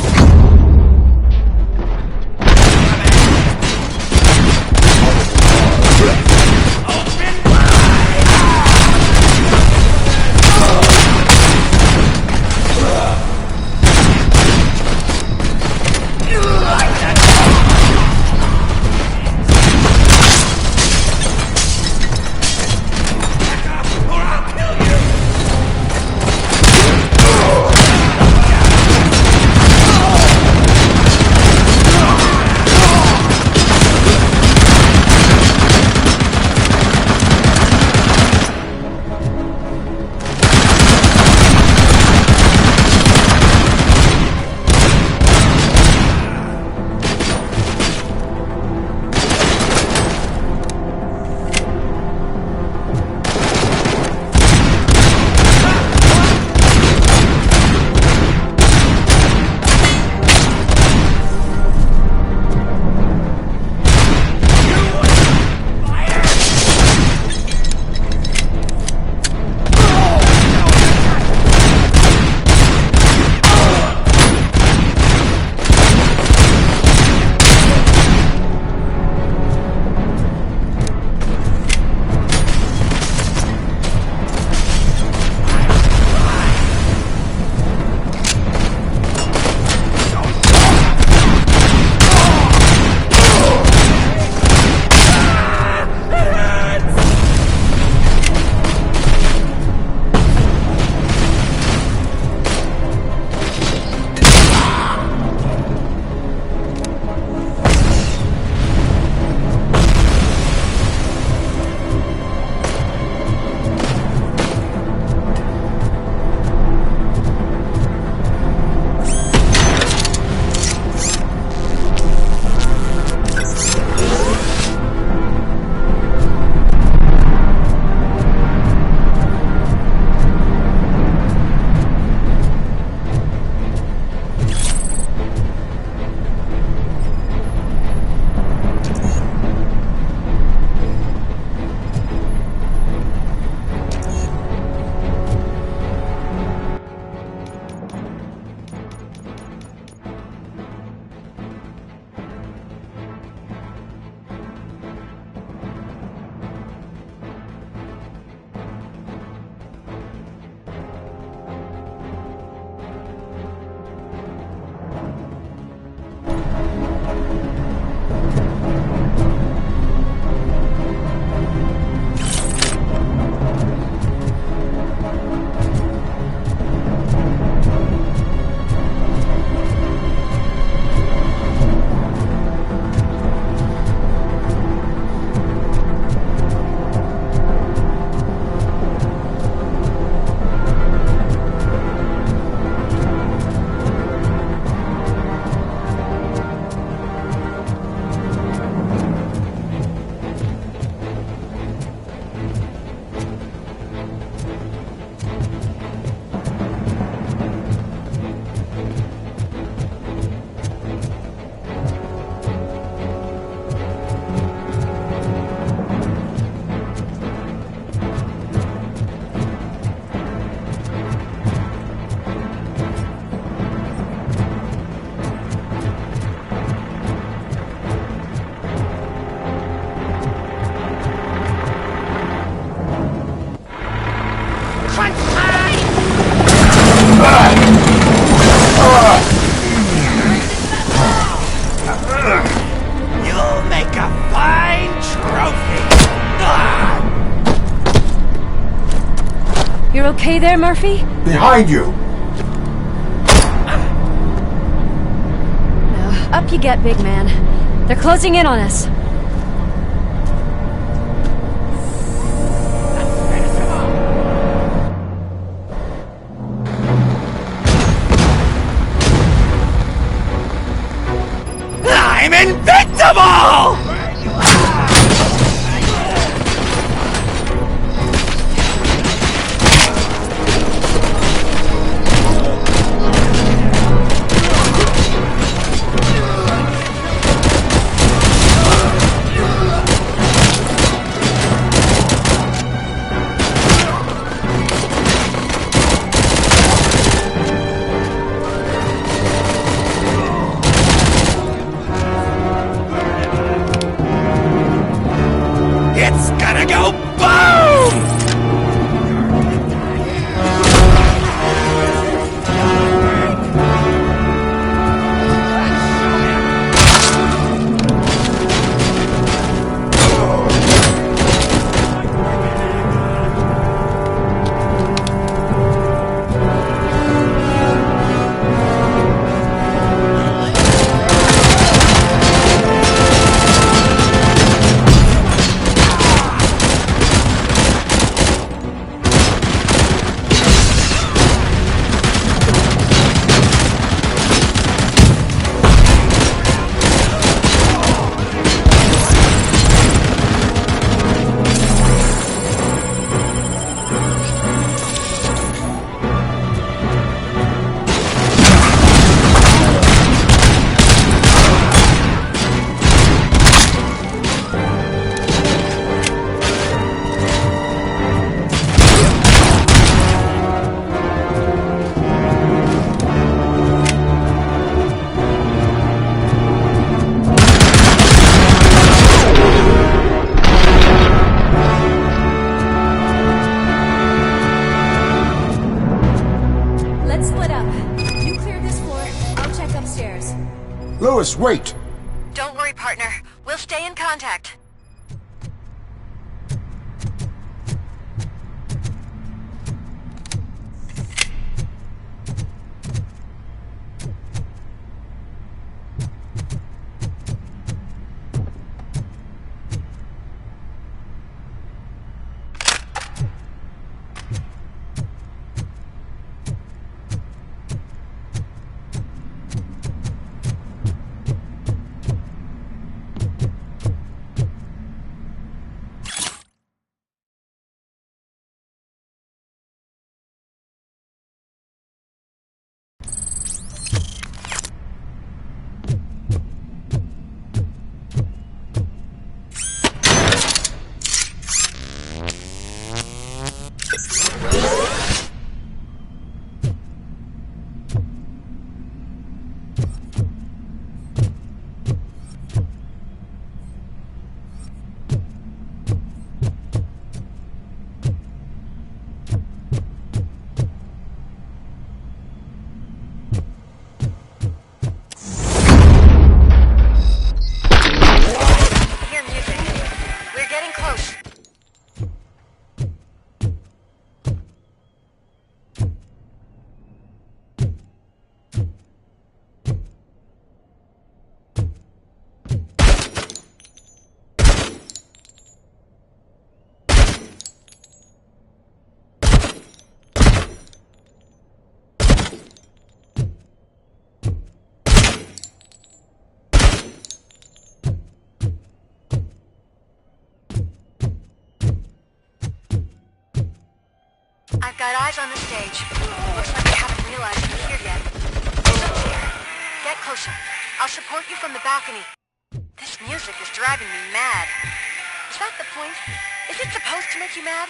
You're okay there, Murphy? Behind you! No, up you get, big man. They're closing in on us. I'm invincible! It's gonna go boom! Let's split up. You clear this floor, I'll check upstairs. Lewis, wait! Don't worry, partner. We'll stay in contact. I've got eyes on the stage. Looks like they haven't realized you're here yet. It's up here. Get closer. I'll support you from the balcony. This music is driving me mad. Is that the point? Is it supposed to make you mad?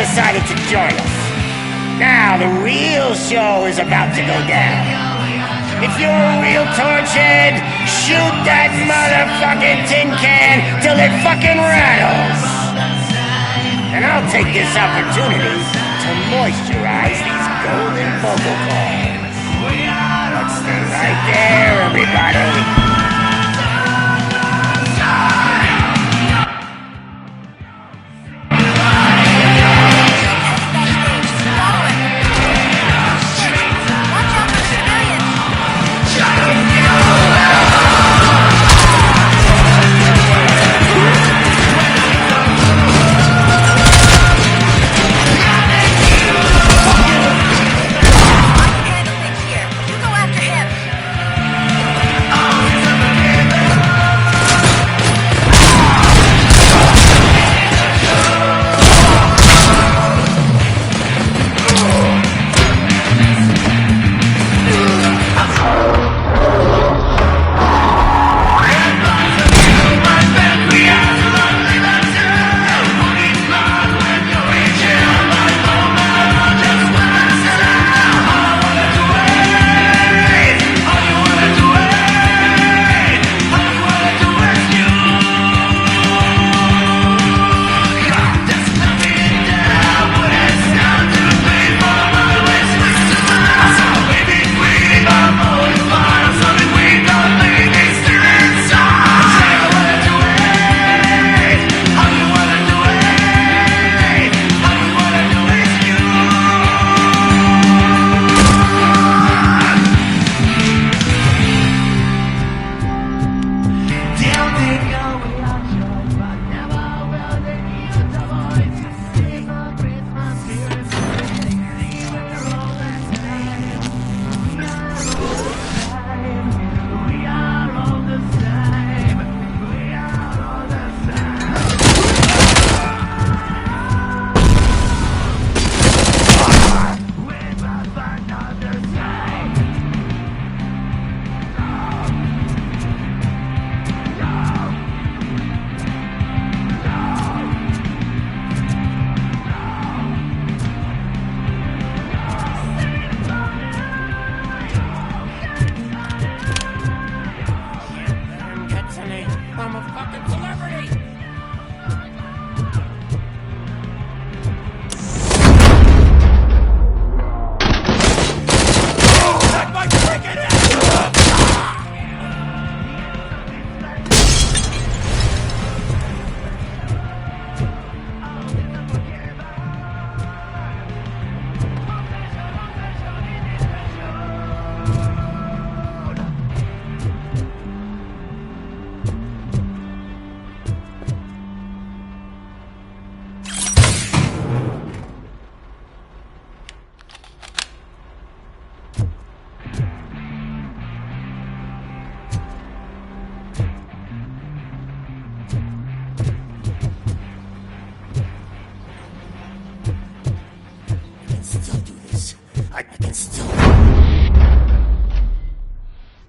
decided to join us. Now the real show is about to go down. If you're a real torchhead, shoot that motherfucking tin can till it fucking rattles. And I'll take this opportunity to moisturize these golden vocal cords. Let's stay right there, everybody.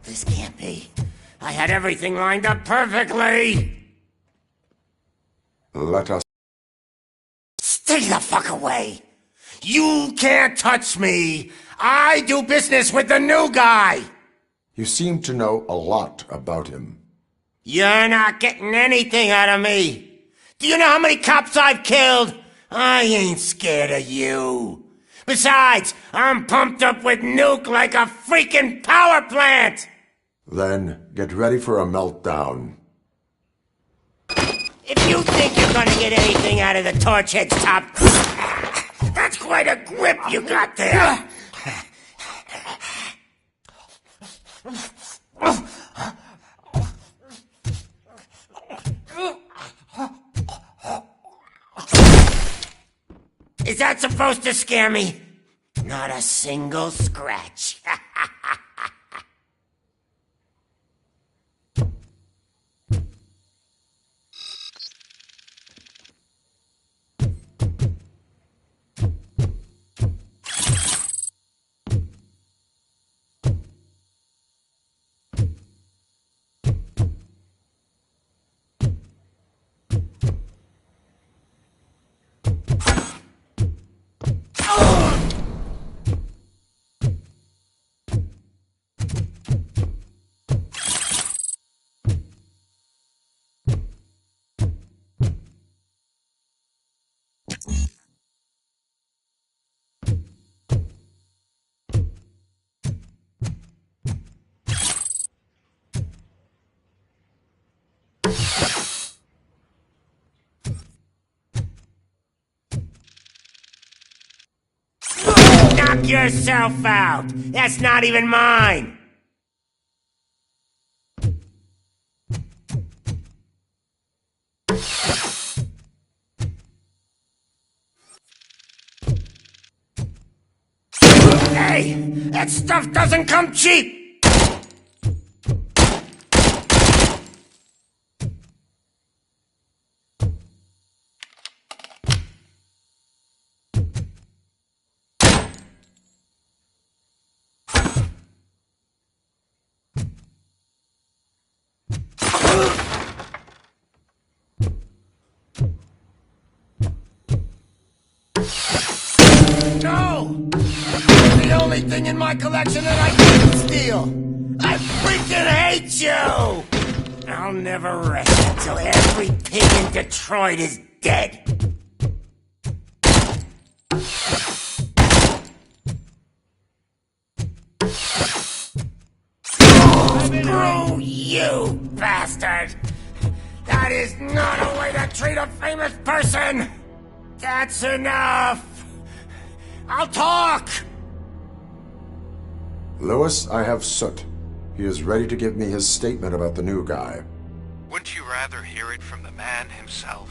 This can't be. I had everything lined up perfectly! Let us... Stay the fuck away! You can't touch me! I do business with the new guy! You seem to know a lot about him. You're not getting anything out of me! Do you know how many cops I've killed? I ain't scared of you. Besides, I'm pumped up with nuke like a freaking power plant! Then get ready for a meltdown. If you think you're gonna get anything out of the Torchhead's top... That's quite a grip you got there! Is that supposed to scare me? Not a single scratch. Knock yourself out! That's not even mine! Hey! That stuff doesn't come cheap! No! It's the only thing in my collection that I couldn't steal! I freaking hate you! I'll never rest until every pig in Detroit is dead! Screw you, bastard! That is not a way to treat a famous person! That's enough! I'll talk! Lewis, I have Soot. He is ready to give me his statement about the new guy. Wouldn't you rather hear it from the man himself?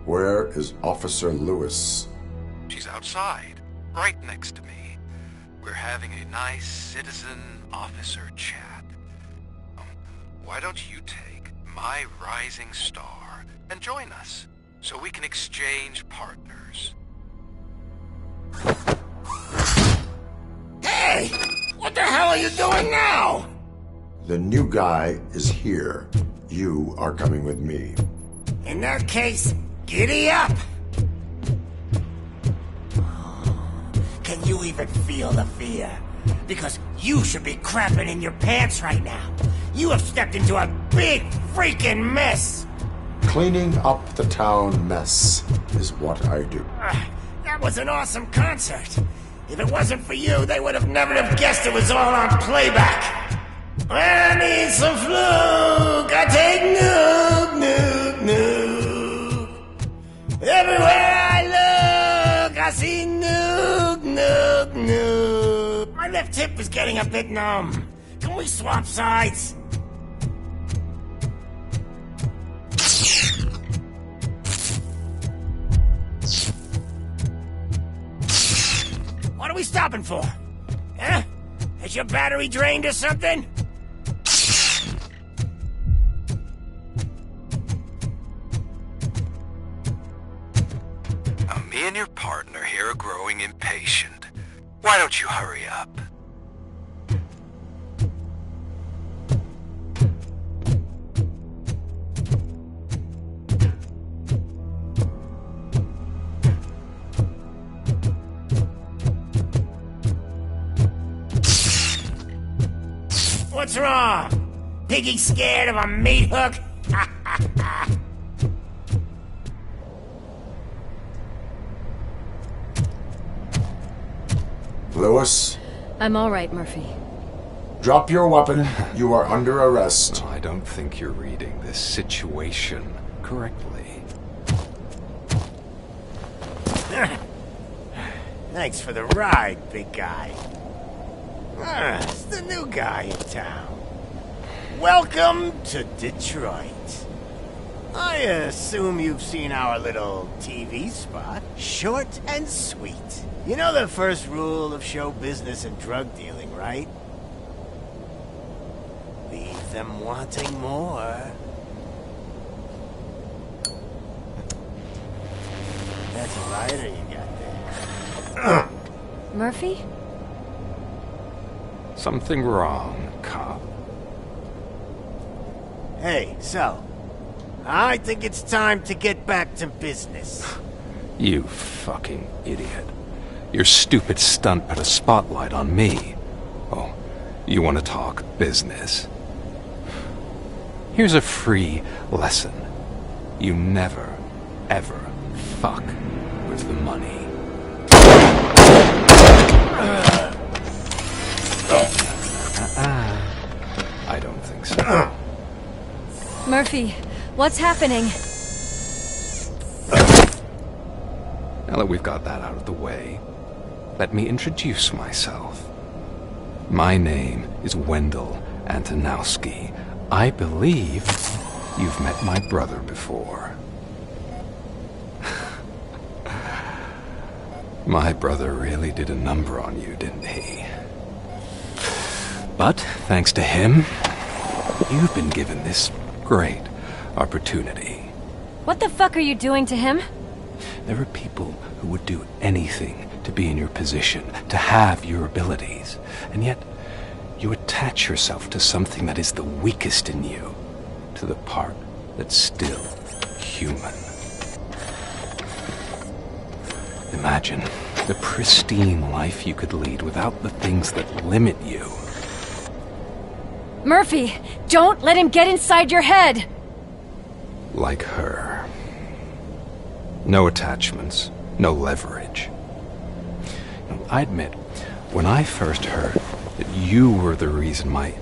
Where is Officer Lewis? She's outside, right next to me. We're having a nice citizen-officer chat. Why don't you take my rising star and join us, so we can exchange partners? Hey! What the hell are you doing now? The new guy is here. You are coming with me. In that case, giddy up! Can you even feel the fear? Because you should be crapping in your pants right now. You have stepped into a big freaking mess! Cleaning up the town mess is what I do. That was an awesome concert. If it wasn't for you, they would have never have guessed it was all on playback. I need some fluke. I take nuke. Everywhere I look, I see nuke. My left hip is getting a bit numb. Can we swap sides? What are we stopping for? Huh? Is your battery drained or something? Now, me and your partner here are growing impatient. Why don't you hurry up? What's wrong? Piggy scared of a meat hook? Lewis? I'm all right, Murphy. Drop your weapon. You are under arrest. I don't think you're reading this situation correctly. Thanks for the ride, big guy. It's the new guy in town. Welcome to Detroit. I assume you've seen our little TV spot. Short and sweet. You know the first rule of show business and drug dealing, right? Leave them wanting more. That's a lighter you got there. Murphy? Something wrong, cop. Hey, so, I think it's time to get back to business. You fucking idiot. Your stupid stunt put a spotlight on me. Oh, you want to talk business? Here's a free lesson. You never, ever fuck with the money. I don't think so. Murphy, what's happening? Now that we've got that out of the way, let me introduce myself. My name is Wendell Antonowski. I believe you've met my brother before. My brother really did a number on you, didn't he? But, thanks to him, you've been given this great opportunity. What the fuck are you doing to him? There are people who would do anything to be in your position, to have your abilities, and yet you attach yourself to something that is the weakest in you, to the part that's still human. Imagine the pristine life you could lead without the things that limit you. Murphy, don't let him get inside your head! Like her. No attachments, no leverage. I admit, when I first heard that you were the reason my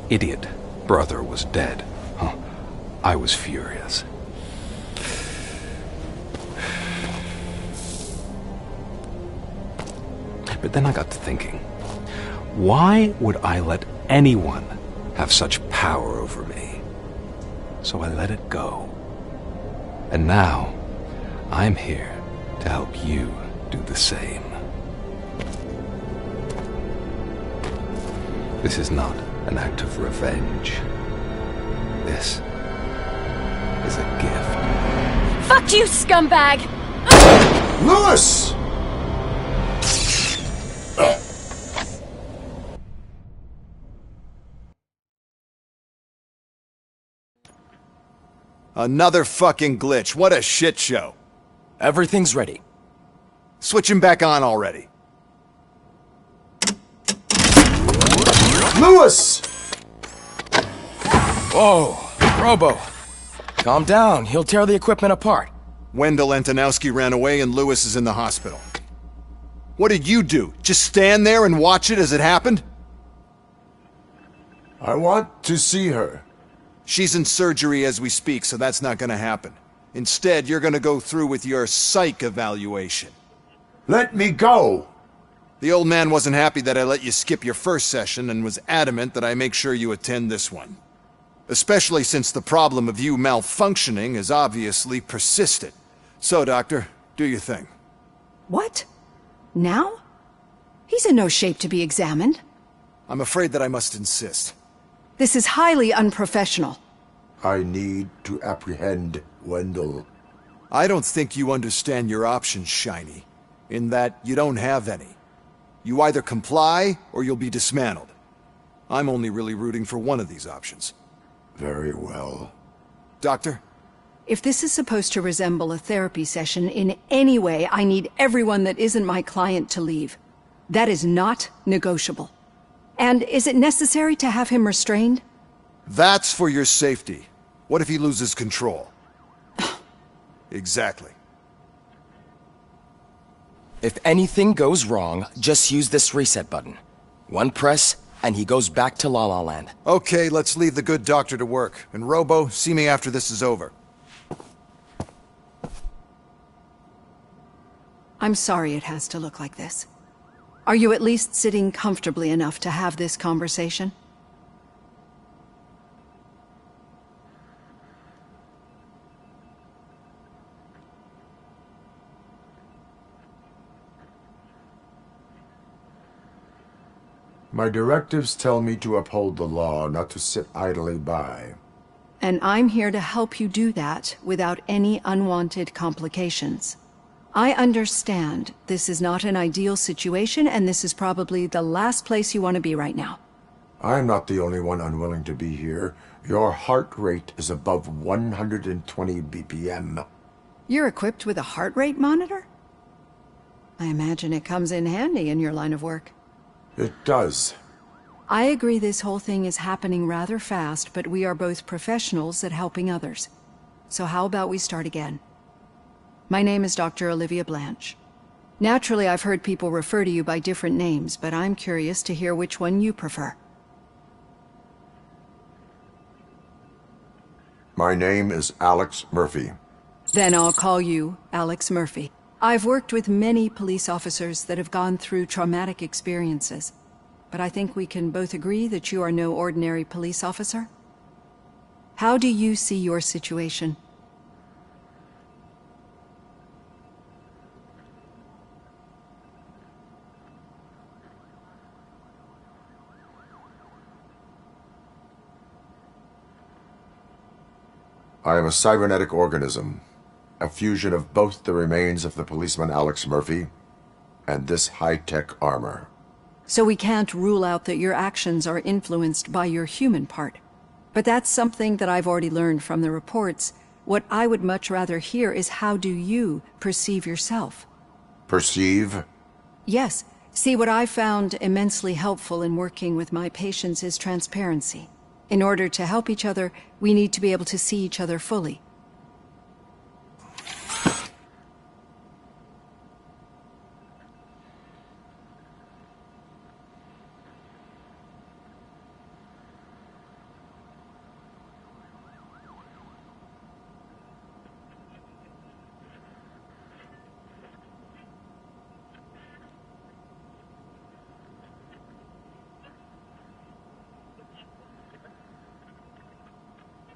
idiot brother was dead, I was furious. But then I got to thinking, why would I let anyone have such power over me? So I let it go. And now, I'm here to help you do the same. This is not an act of revenge. This is a gift. Fuck you, scumbag! Lewis! Another fucking glitch. What a shit show. Everything's ready. Switch him back on already. Lewis! Whoa, Robo. Calm down. He'll tear the equipment apart. Wendell Antonowski ran away and Lewis is in the hospital. What did you do? Just stand there and watch it as it happened? I want to see her. She's in surgery as we speak, so that's not gonna happen. Instead, you're gonna go through with your psych evaluation. Let me go! The old man wasn't happy that I let you skip your first session and was adamant that I make sure you attend this one. Especially since the problem of you malfunctioning is obviously persistent. So, Doctor, do your thing. What? Now? He's in no shape to be examined. I'm afraid that I must insist. This is highly unprofessional. I need to apprehend Wendell. I don't think you understand your options, Shiny. In that you don't have any. You either comply, or you'll be dismantled. I'm only really rooting for one of these options. Very well. Doctor? If this is supposed to resemble a therapy session in any way, I need everyone that isn't my client to leave. That is not negotiable. And is it necessary to have him restrained? That's for your safety. What if he loses control? Exactly. If anything goes wrong, just use this reset button. One press, and he goes back to La La Land. Okay, let's leave the good doctor to work. And Robo, see me after this is over. I'm sorry it has to look like this. Are you at least sitting comfortably enough to have this conversation? My directives tell me to uphold the law, not to sit idly by. And I'm here to help you do that without any unwanted complications. I understand this is not an ideal situation, and this is probably the last place you want to be right now. I'm not the only one unwilling to be here. Your heart rate is above 120 BPM. You're equipped with a heart rate monitor? I imagine it comes in handy in your line of work. It does. I agree this whole thing is happening rather fast, but we are both professionals at helping others. So how about we start again? My name is Dr. Olivia Blanche. Naturally, I've heard people refer to you by different names, but I'm curious to hear which one you prefer. My name is Alex Murphy. Then I'll call you Alex Murphy. I've worked with many police officers that have gone through traumatic experiences, but I think we can both agree that you are no ordinary police officer. How do you see your situation? I am a cybernetic organism, a fusion of both the remains of the policeman Alex Murphy and this high-tech armor. So we can't rule out that your actions are influenced by your human part. But that's something that I've already learned from the reports. What I would much rather hear is how do you perceive yourself? Perceive? Yes. See, what I found immensely helpful in working with my patients is transparency. In order to help each other, we need to be able to see each other fully.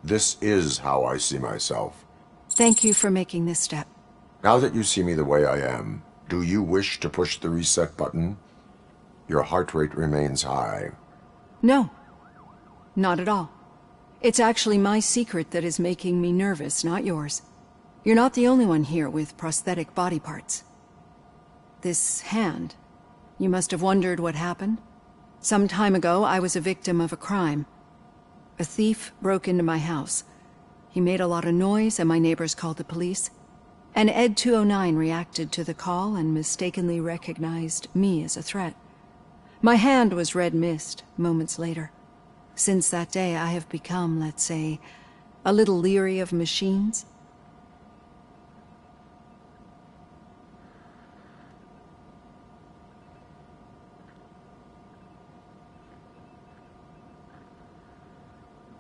This is how I see myself. Thank you for making this step. Now that you see me the way I am, do you wish to push the reset button? Your heart rate remains high. No, not at all. It's actually my secret that is making me nervous, not yours. You're not the only one here with prosthetic body parts. This hand, you must have wondered what happened. Some time ago, I was a victim of a crime. A thief broke into my house. He made a lot of noise and my neighbors called the police. And Ed 209 reacted to the call and mistakenly recognized me as a threat. My hand was red mist moments later. Since that day, I have become, let's say, a little leery of machines.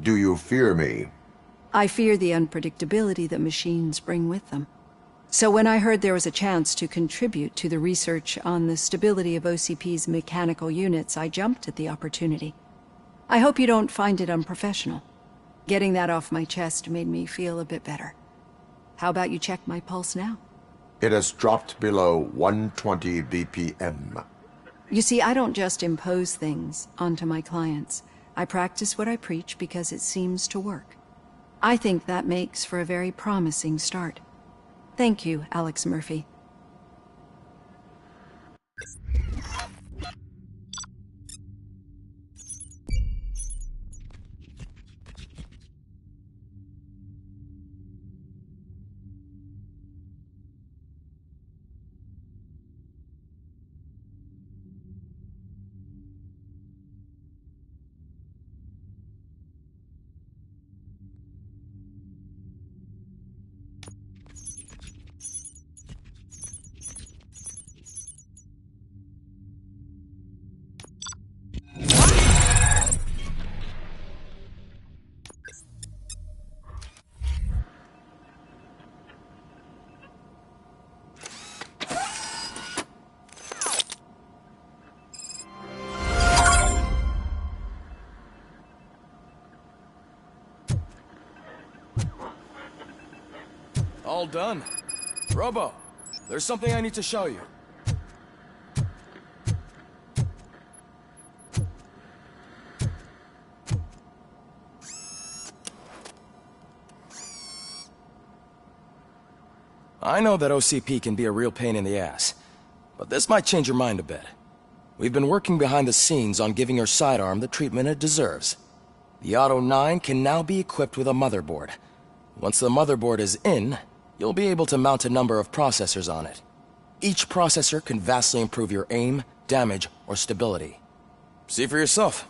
Do you fear me? I fear the unpredictability that machines bring with them. So when I heard there was a chance to contribute to the research on the stability of OCP's mechanical units, I jumped at the opportunity. I hope you don't find it unprofessional. Getting that off my chest made me feel a bit better. How about you check my pulse now? It has dropped below 120 BPM. You see, I don't just impose things onto my clients. I practice what I preach because it seems to work. I think that makes for a very promising start. Thank you, Alex Murphy. All done. Robo, there's something I need to show you. I know that OCP can be a real pain in the ass, but this might change your mind a bit. We've been working behind the scenes on giving your sidearm the treatment it deserves. The Auto 9 can now be equipped with a motherboard. Once the motherboard is in, you'll be able to mount a number of processors on it. Each processor can vastly improve your aim, damage, or stability. See for yourself.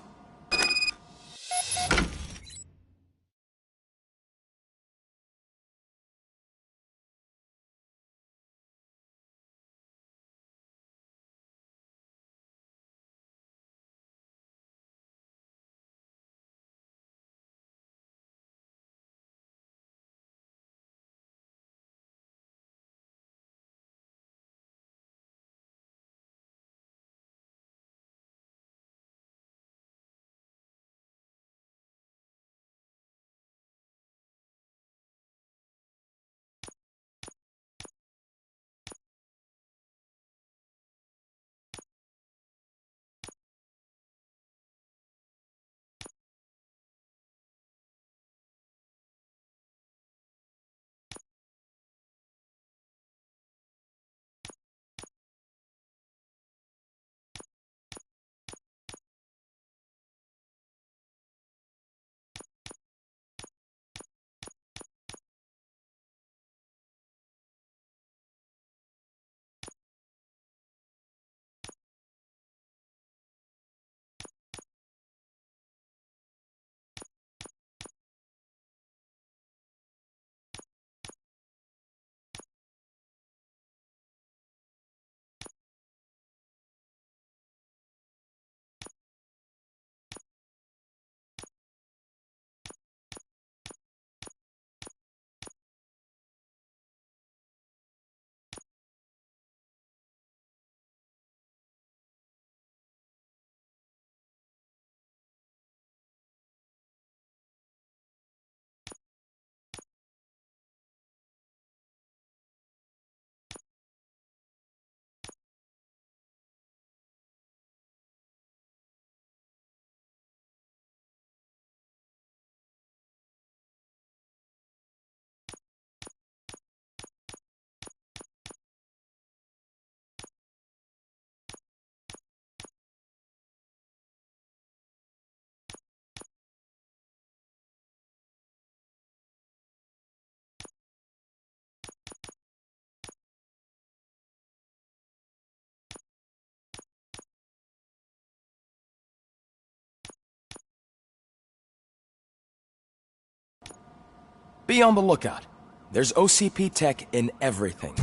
Be on the lookout. There's OCP tech in everything.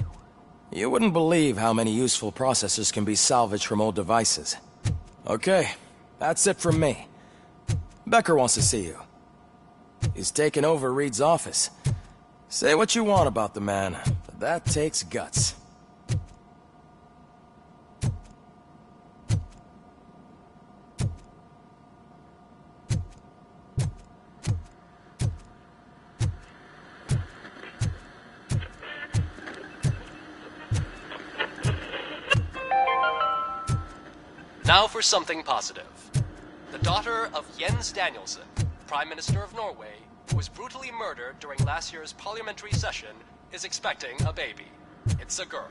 You wouldn't believe how many useful processors can be salvaged from old devices. Okay, that's it from me. Becker wants to see you. He's taken over Reed's office. Say what you want about the man, but that takes guts. Now for something positive. The daughter of Jens Danielson, Prime Minister of Norway, who was brutally murdered during last year's parliamentary session, is expecting a baby. It's a girl.